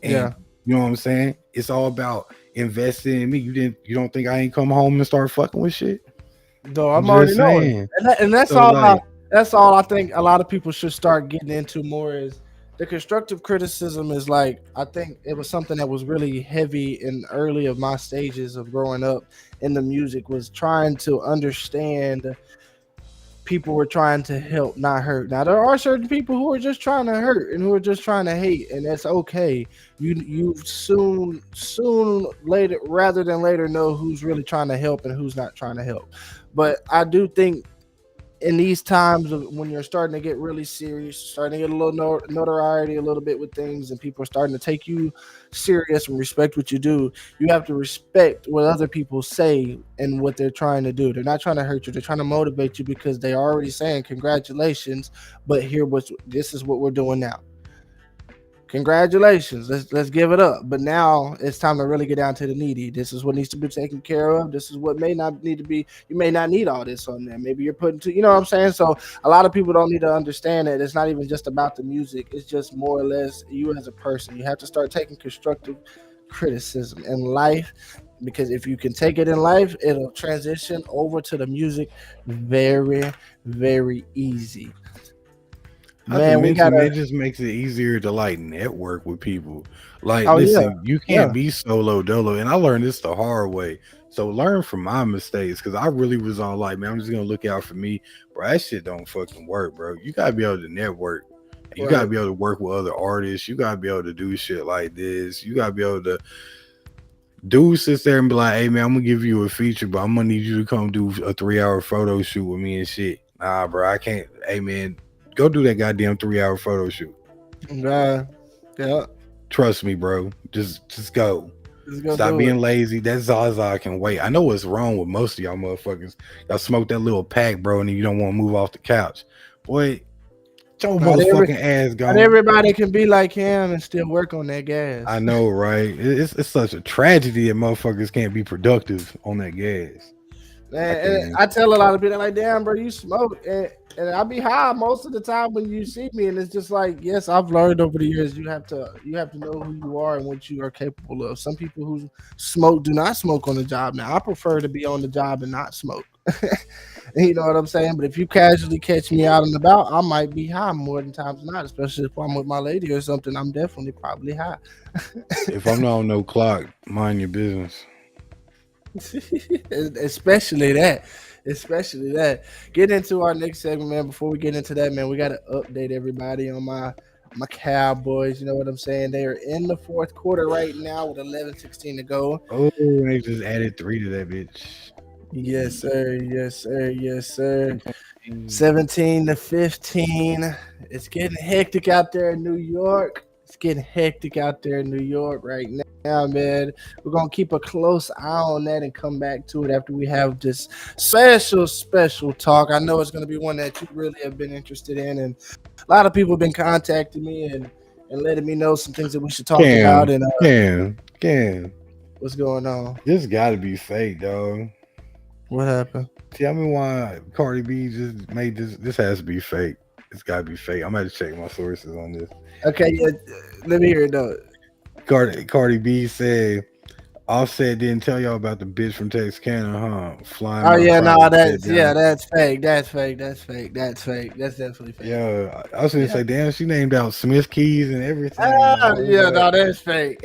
And Yeah. you know what I'm saying? It's all about investing in me. You don't think I ain't come home and start fucking with shit? Though I'm I'm already just knowing, saying. and that's So all. like, That's all I think a lot of people should start getting into more is the constructive criticism. Is like I think it was something that was really heavy in early of my stages of growing up in the music was trying to understand people were trying to help, not hurt. Now there are certain people who are just trying to hurt and who are just trying to hate, and that's okay. You soon later rather than later know who's really trying to help and who's not trying to help. But I do think in these times of when you're starting to get really serious, starting to get a little notoriety a little bit with things, and people are starting to take you serious and respect what you do, you have to respect what other people say and what they're trying to do. They're not trying to hurt you, they're trying to motivate you because they are already saying congratulations, but here what's this is what we're doing now. Congratulations. Let's give it up. But now it's time to really get down to the needy. This is what needs to be taken care of. This is what may not need to be. You may not need all this on there. Maybe you're putting to, you know what I'm saying? So a lot of people don't need to understand that it's not even just about the music. It's just more or less you as a person. You have to start taking constructive criticism in life, because if you can take it in life, it'll transition over to the music very, very easy. not to Man, we mention gotta. it just makes it easier to like network with people. Like, Oh yeah, listen, you yeah. can't be solo dolo, and I learned this the hard way. So learn from my mistakes because I really was on like, man, I'm just gonna look out for me, bro. That shit don't fucking work, bro. You gotta be able to network. You gotta Right. be able to work with other artists. You gotta be able to do shit like this. You gotta be able to dude sits there and be like, hey man, I'm gonna give you a feature, but I'm gonna need you to come do a 3 hour photo shoot with me and shit. Nah, bro, I can't. Hey man, go do that goddamn 3 hour photo shoot. Yeah. Yeah. Trust me, bro. Just go. Just go Stop do it. being lazy. That Zaza can wait. I know what's wrong with most of y'all motherfuckers. Y'all smoke that little pack, bro, and then you don't want to move off the couch. Boy, get your Not every motherfucking ass not gone. everybody can be like him and still work on that I gas. know, right? It's such a tragedy that motherfuckers can't be productive on that gas. I Man, and can't. I tell a lot of people like, damn, bro, you smoke, and I be high most of the time when you see me, and it's just like, yes, I've learned over the years you have to know who you are and what you are capable of. Some people who smoke do not smoke on the job. Now I prefer to be on the job and not smoke. You know what I'm saying? But if you casually catch me out and about, I might be high more than times than not, especially if I'm with my lady or something. I'm definitely probably high. If I'm not on no clock, mind your business. especially that especially that. Get into our next segment, man. Before we get into that, man, we got to update everybody on my Cowboys. You know what I'm saying? They are in the fourth quarter right now with 11:16 to go. Oh, they just added 3 to that bitch. Yes sir, yes sir, yes sir. 17-15. It's getting hectic out there in New York. It's getting hectic out there in New York right now, man. We're gonna keep a close eye on that and come back to it after we have this special talk. I know it's gonna be one that you really have been interested in, and a lot of people have been contacting me and letting me know some things that we should talk about. Cam, And Cam, Cam. what's going on? This got to be fake, dog. What happened? Tell me why Cardi B just made this. This has to be fake. It's got to be fake. I'm going to check my sources on this. Okay, yeah, let me hear it though. Cardi B said, Offset didn't tell y'all about the bitch from Texarkana, huh? Flying Oh my yeah, no, private jet down. that's fake. That's fake. That's fake. That's fake. That's definitely fake. Yeah, I was gonna say, damn, she named out Smith Keys and everything. Yeah, no, that's fake.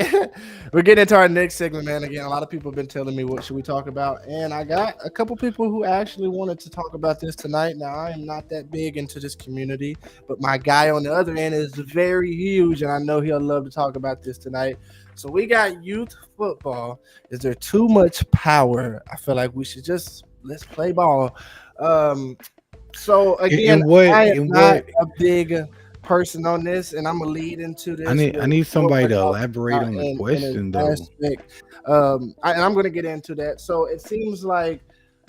We're getting into our next segment, man. Again, a lot of people have been telling me what should we talk about, and I got a couple people who actually wanted to talk about this tonight. Now, I am not that big into this community, but my guy on the other end is very huge, and I know he'll love to talk about this tonight. So we got youth football. Is there too much power? I feel like we should just let's play ball. So again, I am not a big person on this, and I'm gonna lead into this. I need somebody to elaborate on the question though. And I'm gonna get into that. So it seems like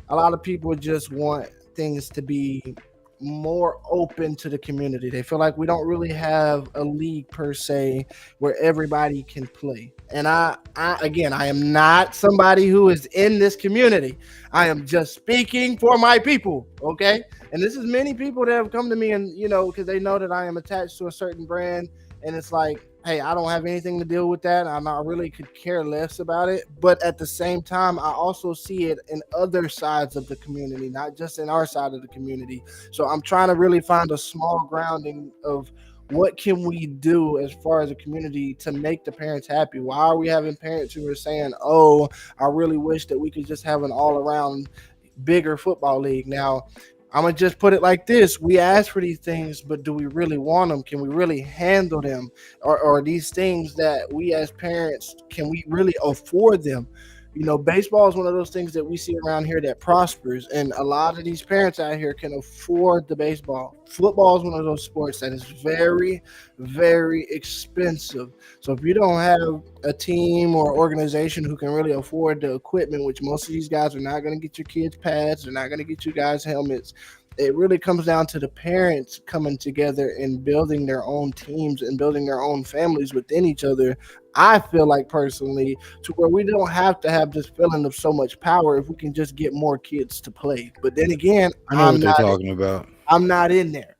a lot of people just want things to be more open to the community. They feel like we don't really have a league per se where everybody can play. And I am not somebody who is in this community. I am just speaking for my people, okay? And this is many people that have come to me and, because they know that I am attached to a certain brand, and it's like, hey, I don't have anything to deal with that. I really could care less about it. But at the same time, I also see it in other sides of the community, not just in our side of the community. So I'm trying to really find a small grounding of what can we do as far as a community to make the parents happy. Why are we having parents who are saying, oh, I really wish that we could just have an all-around bigger football league? Now, I'm going to just put it like this. We ask for these things, but do we really want them? Can we really handle them? Or these things that we as parents, can we really afford them? Baseball is one of those things that we see around here that prospers, and a lot of these parents out here can afford the baseball. Football is one of those sports that is very, very expensive. So if you don't have a team or organization who can really afford the equipment, which most of these guys are not going to get your kids pads, they're not going to get you guys helmets. It really comes down to the parents coming together and building their own teams and building their own families within each other. I feel like personally, to where we don't have to have this feeling of so much power if we can just get more kids to play. But then again, I know what they're talking about. I'm not in there.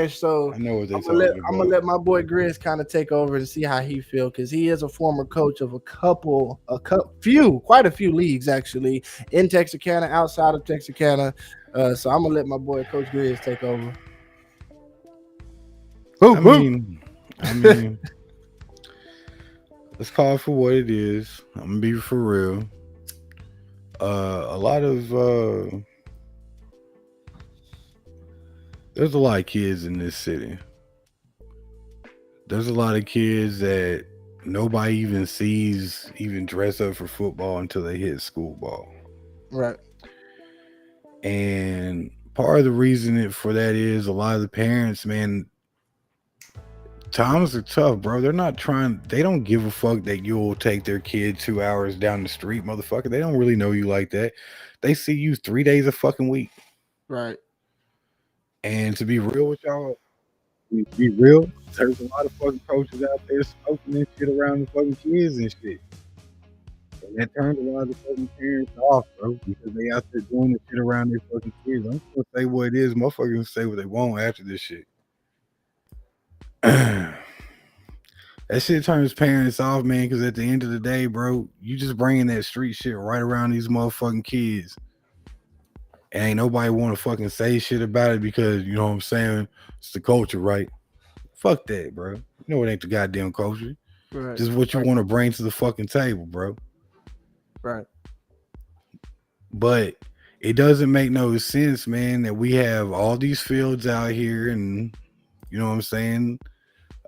So I know what they're talking about. I'm gonna let my boy Grizz kind of take over and see how he feels, because he is a former coach of quite a few leagues actually in Texarkana, outside of Texarkana. So I'm gonna let my boy Coach Grizz take over. I mean, let's call it for what it is. I'm gonna be for real. A lot of there's a lot of kids in this city. There's a lot of kids that nobody even sees even dress up for football until they hit school ball. Right. And part of the reason for that is a lot of the parents, man, times are tough, bro. They don't give a fuck that you'll take their kid 2 hours down the street, motherfucker. They don't really know you like that. They see you 3 days a fucking week. Right. And to be real with y'all, there's a lot of fucking coaches out there smoking this shit around the fucking kids and shit. And that turned a lot of the fucking parents off, bro, because they out there doing this shit around their fucking kids. I'm gonna say what it is. Motherfuckers can say what they want after this shit. That shit turns parents off, man, because at the end of the day, bro, you just bringing that street shit right around these motherfucking kids. And ain't nobody want to fucking say shit about it because, you know what I'm saying, it's the culture, right? Fuck that, bro. You know it ain't the goddamn culture. Right. Just what you want to bring to the fucking table, bro. Right. But it doesn't make no sense, man, that we have all these fields out here, and you know what I'm saying?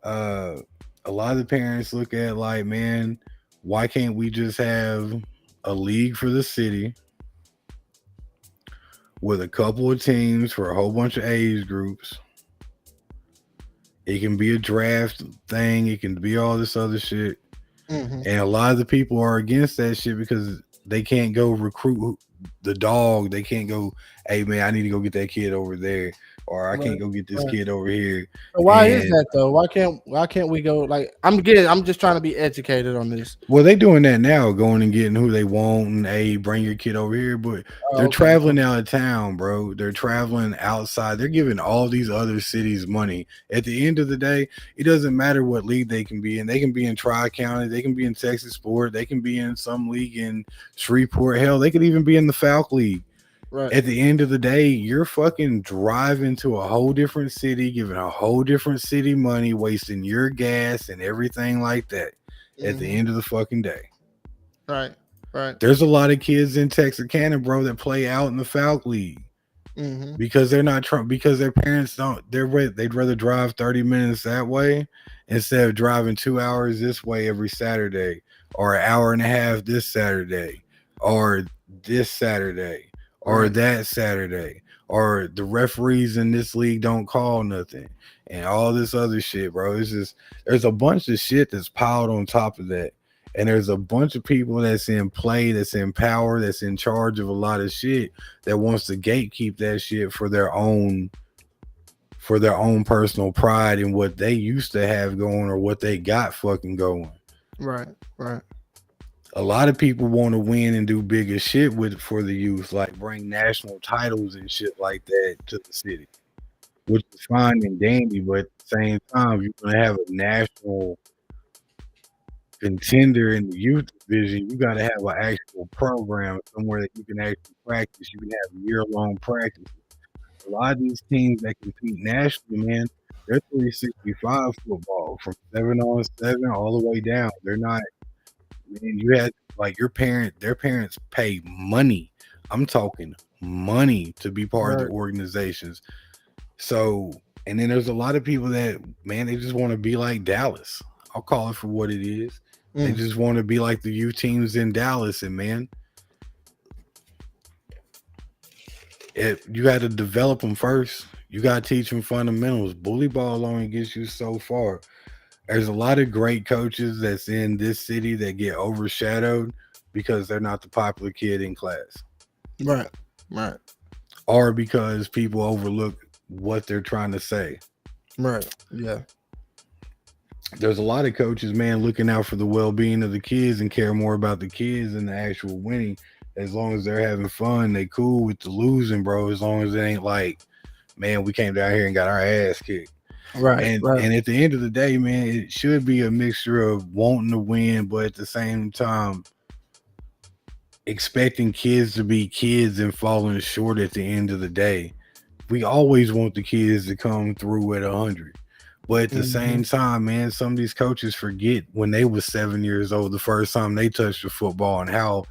A lot of the parents look at like, man, why can't we just have a league for the city with a couple of teams for a whole bunch of age groups? It can be a draft thing. It can be all this other shit. Mm-hmm. And a lot of the people are against that shit because they can't go recruit the dog. They can't go, hey, man, I need to go get that kid over there. or I can't Right. go get this Right. kid over here. So why is And that though? Why can't we go like I'm just trying to be educated on this. well, they doing that now, going and getting who they want, and hey, bring your kid over here. But Oh, they're okay. traveling out of town, bro. They're traveling outside. They're giving all these other cities money. At the end of the day, it doesn't matter what league they can be in. They can be in Tri County. They can be in Texas Sport. They can be in some league in Shreveport. Hell, they could even be in the Falk League. Right. At the end of the day, you're fucking driving to a whole different city, giving a whole different city money, wasting your gas and everything like that. At the Mhm. end of the fucking day, Right. Right. there's a lot of kids in Texarkana, bro, that play out in the Falk League Mhm. because they're not because their parents don't. They'd rather drive 30 minutes that way instead of driving 2 hours this way every Saturday, or an hour and a half this Saturday, or this Saturday, or Right. that Saturday, or the referees in this league don't call nothing, and all this other shit, bro. It's just there's a bunch of shit that's piled on top of that. And there's a bunch of people that's in play, that's in power, that's in charge of a lot of shit that wants to gatekeep that shit for their own personal pride in what they used to have going or what they got fucking going. Right. Right. A lot of people want to win and do bigger shit for the youth, like bring national titles and shit like that to the city, which is fine and dandy, but at the same time, you're gonna have a national contender in the youth division. You got to have an actual program somewhere that you can actually practice. You can have year-long practice. A lot of these teams that compete nationally, man, they're 365 football from 7-on-7 all the way down. They're not, man. You had like their parents pay money. I'm talking money to be part of the Right. organizations. So, and then there's a lot of people that, man, they just want to be like Dallas. I'll call it for what it is. They just want to be like the youth teams in Dallas, and man, you got to develop them first. You got to teach them fundamentals. Bully ball only gets you so far. There's a lot of great coaches that's in this city that get overshadowed because they're not the popular kid in class. Right. Right. Or because people overlook what they're trying to say. Right. Yeah. There's a lot of coaches, man, looking out for the well-being of the kids and care more about the kids than the actual winning. As long as they're having fun, they cool with the losing, bro. As long as it ain't like, man, we came down here and got our ass kicked. Right. And Right. and at the end of the day, man, it should be a mixture of wanting to win, but at the same time, expecting kids to be kids and falling short at the end of the day. We always want the kids to come through at 100. But at the same time, man, some of these coaches forget when they was 7 years old the first time they touched the football and how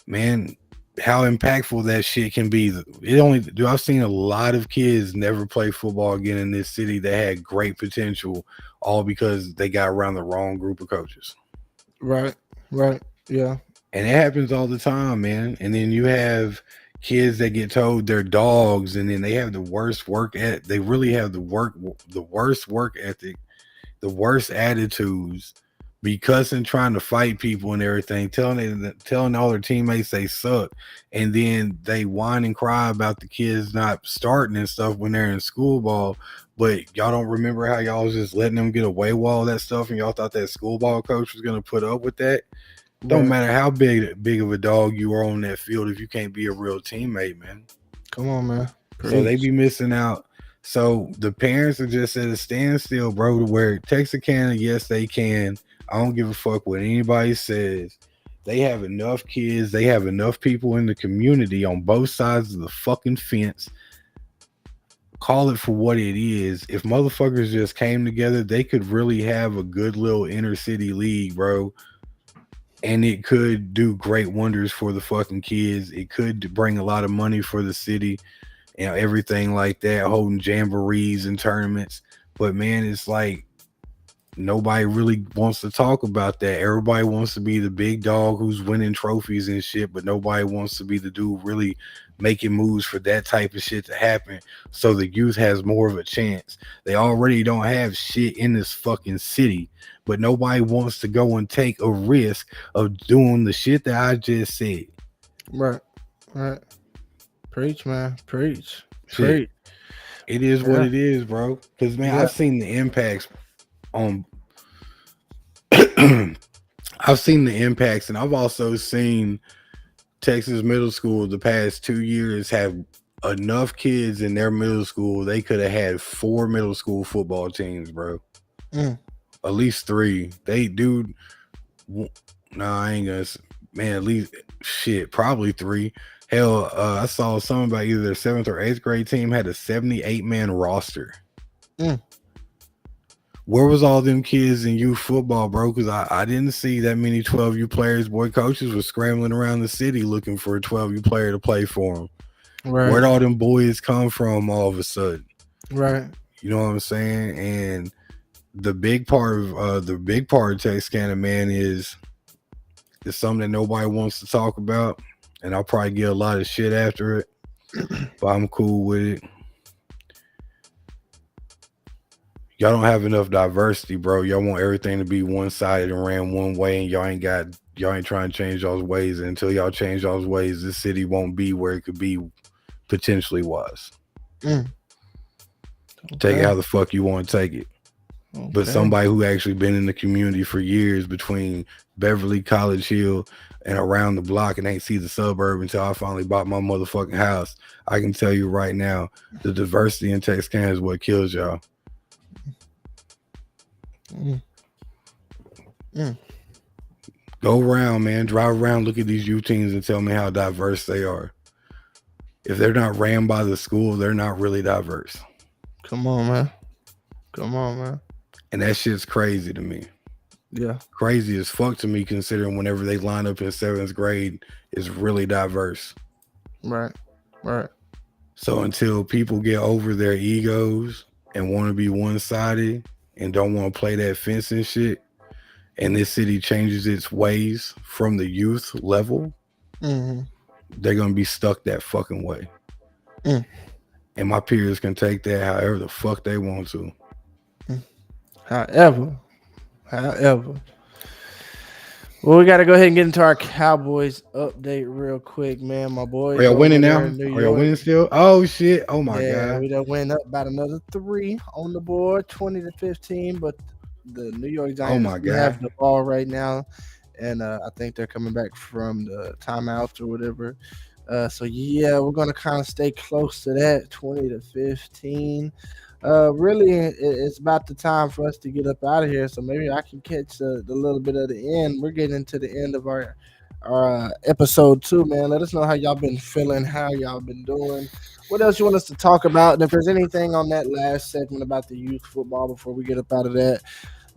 impactful that shit can be. I've seen a lot of kids never play football again in this city that had great potential, all because they got around the wrong group of coaches. Right. Right. Yeah. And it happens all the time, man. And then you have kids that get told they're dogs, and then they have the worst work ethic. They really have the worst work ethic, the worst attitudes, be cussing, trying to fight people and everything, telling all their teammates they suck, and then they whine and cry about the kids not starting and stuff when they're in school ball. But y'all don't remember how y'all was just letting them get away with all that stuff, and y'all thought that school ball coach was gonna put up with that. Don't matter how big of a dog you are on that field if you can't be a real teammate, man. Come on, man. So they be missing out. So the parents are just at a standstill, bro, to where Texarkana, yes, they can. I don't give a fuck what anybody says. They have enough kids. They have enough people in the community on both sides of the fucking fence. Call it for what it is. If motherfuckers just came together, they could really have a good little inner city league, bro. And it could do great wonders for the fucking kids. It could bring a lot of money for the city, everything like that, holding jamborees and tournaments. But man, it's like nobody really wants to talk about that. Everybody wants to be the big dog who's winning trophies and shit, but nobody wants to be the dude really making moves for that type of shit to happen so the youth has more of a chance. They already don't have shit in this fucking city, but nobody wants to go and take a risk of doing the shit that I just said. Right. Preach, man. Preach. Shit. It is what Yeah. it is, bro. Because man, Yeah. I've seen the impacts on. I've seen the impacts, and I've also seen Texas middle school the past 2 years have enough kids in their middle school. They could have had 4 middle school football teams, bro. Mm. At least 3. They, dude. Nah, I ain't gonna. Man, at least shit, probably 3. Hell, I saw something about either their 7th or 8th grade team had a 78-man roster. Mm. Where was all them kids in youth football, bro? Because I didn't see that many 12U players. Boy, coaches were scrambling around the city looking for a 12U player to play for them. Right. Where'd all them boys come from all of a sudden? Right. You know what I'm saying? And the big part of Texarkana, man, is something that nobody wants to talk about. And I'll probably get a lot of shit after it. But I'm cool with it. Y'all don't have enough diversity, bro. Y'all want everything to be one-sided and ran one way, and y'all ain't trying to change y'all's ways. And until y'all change y'all's ways, this city won't be where it could be potentially was. Okay. Take it how the fuck you want to take it. Okay. But somebody who actually been in the community for years between Beverly, College Hill, and around the block and ain't see the suburb until I finally bought my motherfucking house, I can tell you right now, the diversity in Texarkana is what kills y'all. Go around, man. Drive around, look at these youth teams and tell me how diverse they are. If they're not ran by the school, they're not really diverse. Come on, man. And that shit's crazy to me. Yeah. Crazy as fuck to me, considering whenever they line up in 7th grade, it's really diverse. Right. So until people get over their egos and want to be one-sided and don't want to play that fence and shit, and this city changes its ways from the youth level, they're going to be stuck that fucking way. And my peers can take that however the fuck they want to. However. Well, we got to go ahead and get into our Cowboys update real quick, man. My boys. Are y'all winning now? Are y'all winning still? Oh, shit. Oh, my God. We done went up about another 3 on the board, 20-15, but the New York Giants have the ball right now, and I think they're coming back from the timeouts or whatever. So, yeah, we're going to kind of stay close to that, 20-15. Really, it's about the time for us to get up out of here. So maybe I can catch the little bit of the end. We're getting into the end of our episode 2, man. Let us know how y'all been feeling, how y'all been doing. What else you want us to talk about? And if there's anything on that last segment about the youth football before we get up out of that,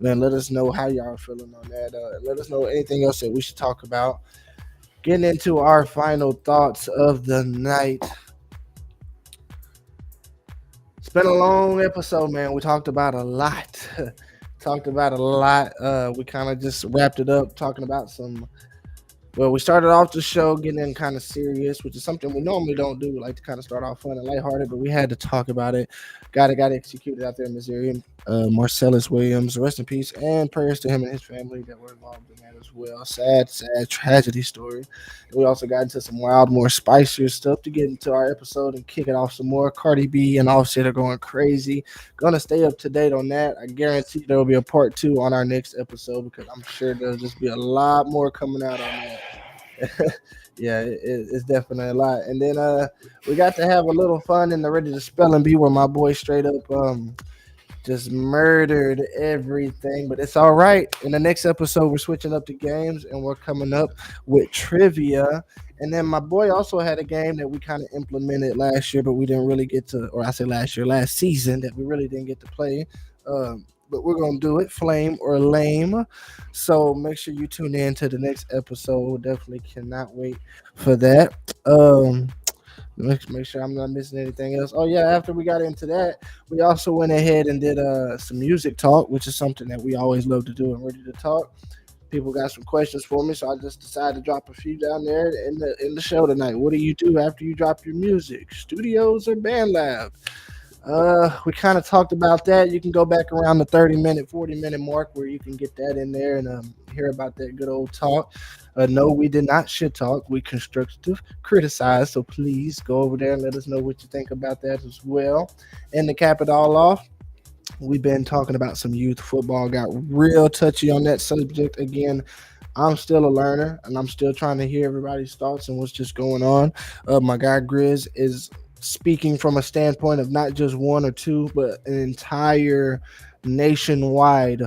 man, let us know how y'all are feeling on that. Let us know anything else that we should talk about. Getting into our final thoughts of the night. It's been a long episode, man. We talked about a lot. We kind of just wrapped it up talking about we started off the show getting kind of serious, which is something we normally don't do. We like to kind of start off fun and lighthearted, but we had to talk about it. Got executed out there in Missouri. Marcellus Williams, rest in peace, and prayers to him and his family that were involved in that as well. Sad tragedy story. And we also got into some wild, more spicier stuff to get into our episode and kick it off some more. Cardi B and Offset are going crazy. Gonna stay up to date on that. I guarantee there will be a part 2 on our next episode because I'm sure there'll just be a lot more coming out on that. Yeah, it's definitely a lot. And then we got to have a little fun in the Ready to Spell and Bee where my boy straight up just murdered everything, but it's all right. In the next episode, we're switching up the games and we're coming up with trivia. And then my boy also had a game that we kind of implemented last year, but we didn't really get to, or I say last season that we really didn't get to play. But we're going to do it, Flame or Lame. So make sure you tune in to the next episode. Definitely cannot wait for that. Make sure I'm not missing anything else. Oh, yeah, after we got into that, we also went ahead and did some music talk, which is something that we always love to do and Ready to Talk. People got some questions for me, so I just decided to drop a few down there in the show tonight. What do you do after you drop your music? Studios or BandLab? We kind of talked about that. You can go back around the 30-minute, 40-minute mark where you can get that in there and hear about that good old talk. No, we did not shit talk. We constructive criticize. So please go over there and let us know what you think about that as well. And to cap it all off, we've been talking about some youth football, got real touchy on that subject again. I'm still a learner and I'm still trying to hear everybody's thoughts and what's just going on. My guy Grizz is speaking from a standpoint of not just one or two, but an entire nationwide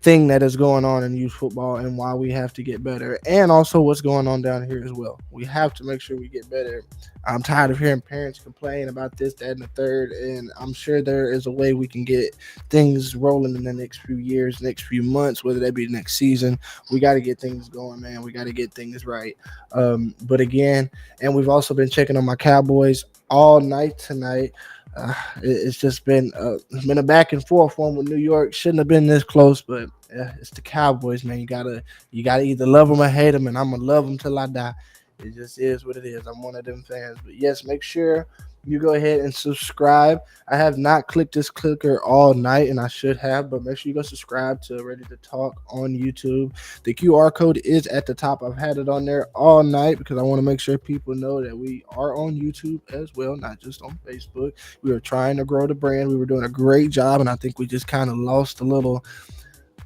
thing that is going on in youth football and why we have to get better, and also what's going on down here as well. We have to make sure we get better. I'm tired of hearing parents complain about this, that, and the third, and I'm sure there is a way we can get things rolling in the next few years, next few months, whether that be next season. We got to get things going, man. We got to get things right. But again, and we've also been checking on my Cowboys all night tonight. It's just been a back and forth one with New York. Shouldn't have been this close, but it's the Cowboys, man. You gotta either love them or hate them, and I'm gonna love them till I die. It just is what it is. I'm one of them fans. But yes, make sure you go ahead and subscribe. I have not clicked this clicker all night, and I should have, but make sure you go subscribe to Ready to Talk on YouTube. The QR code is at the top. I've had it on there all night because I want to make sure people know that we are on YouTube as well, not just on Facebook. We were trying to grow the brand. We were doing a great job, and I think we just kind of lost a little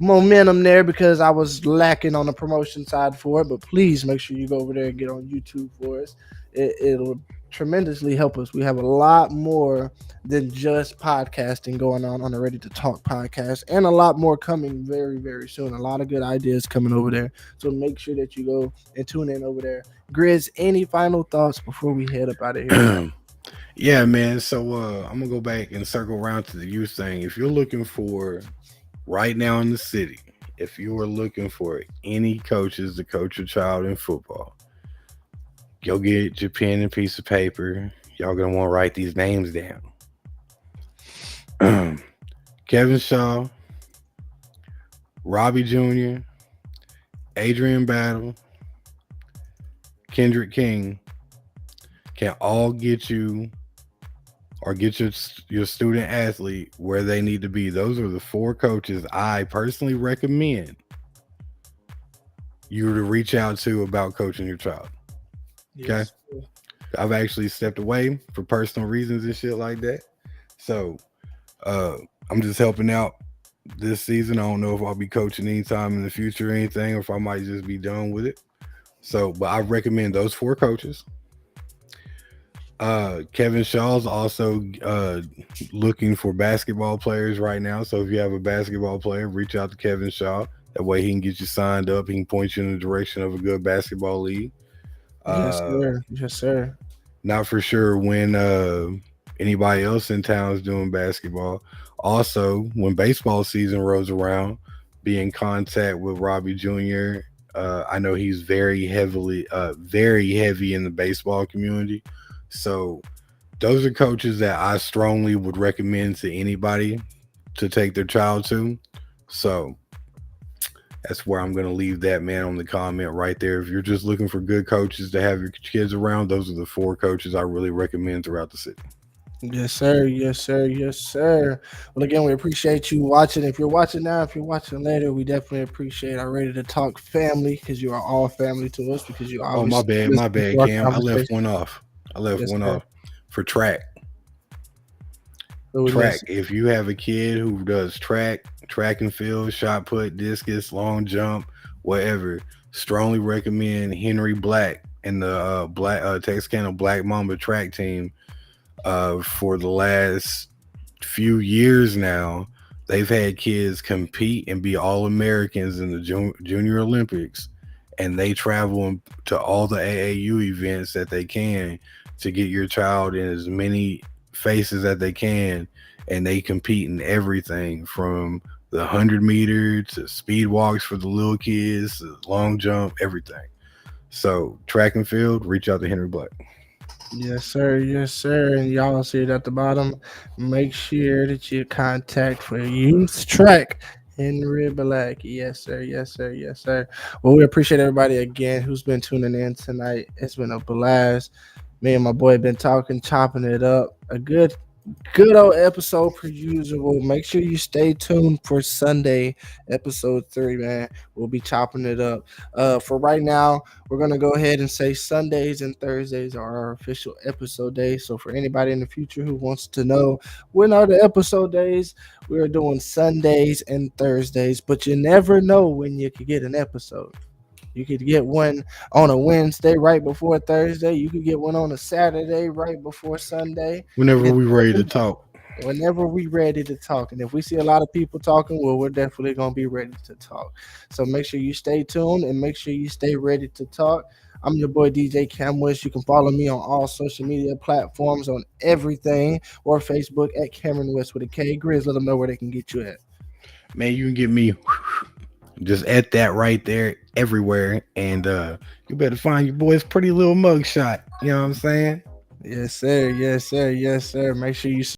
momentum there because I was lacking on the promotion side for it. But please make sure you go over there and get on YouTube for us. It'll tremendously help us. We have a lot more than just podcasting going on the Ready to Talk podcast, and a lot more coming very, very soon. A lot of good ideas coming over there. So make sure that you go and tune in over there. Grizz, any final thoughts before we head up out of here? Yeah, man. So I'm gonna go back and circle around to the youth thing. If you're looking for right now in the city, if you are looking for any coaches to coach your child in football, go get your pen and piece of paper. Y'all gonna want to write these names down. Kevin Shaw, Robbie Jr., Adrian Battle, Kendrick King can all get you or get your student athlete where they need to be. Those are the four coaches I personally recommend you to reach out to about coaching your child. Okay. Yes. I've actually stepped away for personal reasons and shit like that. So I'm just helping out this season. I don't know if I'll be coaching anytime in the future or anything, or if I might just be done with it. So, but I recommend those four coaches. Kevin Shaw's also looking for basketball players right now. So if you have a basketball player, reach out to Kevin Shaw. That way he can get you signed up. He can point you in the direction of a good basketball league. Yes, sir. Yes, sir. Not for sure when anybody else in town is doing basketball. Also, when baseball season rolls around, be in contact with Robbie Jr. I know he's very heavy in the baseball community. So those are coaches that I strongly would recommend to anybody to take their child to. So that's where I'm going to leave that, man, on the comment right there. If you're just looking for good coaches to have your kids around, those are the four coaches I really recommend throughout the city. Yes, sir. Yes, sir. Yes, sir. Well, again, we appreciate you watching. If you're watching now, if you're watching later, we definitely appreciate our Ready to Talk family, because you are all family to us, because you Oh, obviously my bad, Cam. I left conversation. one off. Yes, sir. For track. So we Track. listen. If you have a kid who does track and field, shot put, discus, long jump, whatever, strongly recommend Henry Black and the Texarkana Black Mamba track team. For the last few years now, they've had kids compete and be All-Americans in the Junior Olympics, and they travel to all the AAU events that they can to get your child in as many faces that they can, and they compete in everything from the 100-meter to speed walks for the little kids, to long jump, everything. So track and field, reach out to Henry Black. Yes, sir. Yes, sir. And y'all see it at the bottom. Make sure that you contact for youth track Henry Black. Yes, sir. Yes, sir. Yes, sir. Well, we appreciate everybody again who's been tuning in tonight. It's been a blast. Me and my boy been talking, chopping it up. A good Good old episode per usual. Make sure you stay tuned for Sunday, episode 3, man. We'll be chopping it up. For right now, we're gonna go ahead and say Sundays and Thursdays are our official episode days. So for anybody in the future who wants to know when are the episode days, we are doing Sundays and Thursdays, but you never know when you could get an episode. You could get one on a Wednesday right before Thursday. You could get one on a Saturday right before Sunday. Whenever It we ready to talk. whenever we ready to talk. And if we see a lot of people talking, well, we're definitely gonna be ready to talk. So make sure you stay tuned and make sure you stay ready to talk. I'm your boy DJ Cam West. You can follow me on all social media platforms on everything or Facebook at Cameron West with a K. Grizz, let them know where they can get you at. Man, you can get me just at that right there everywhere. And you better find your boy's pretty little mugshot. You know what I'm saying? Yes, sir. Yes, sir. Yes, sir. Make sure you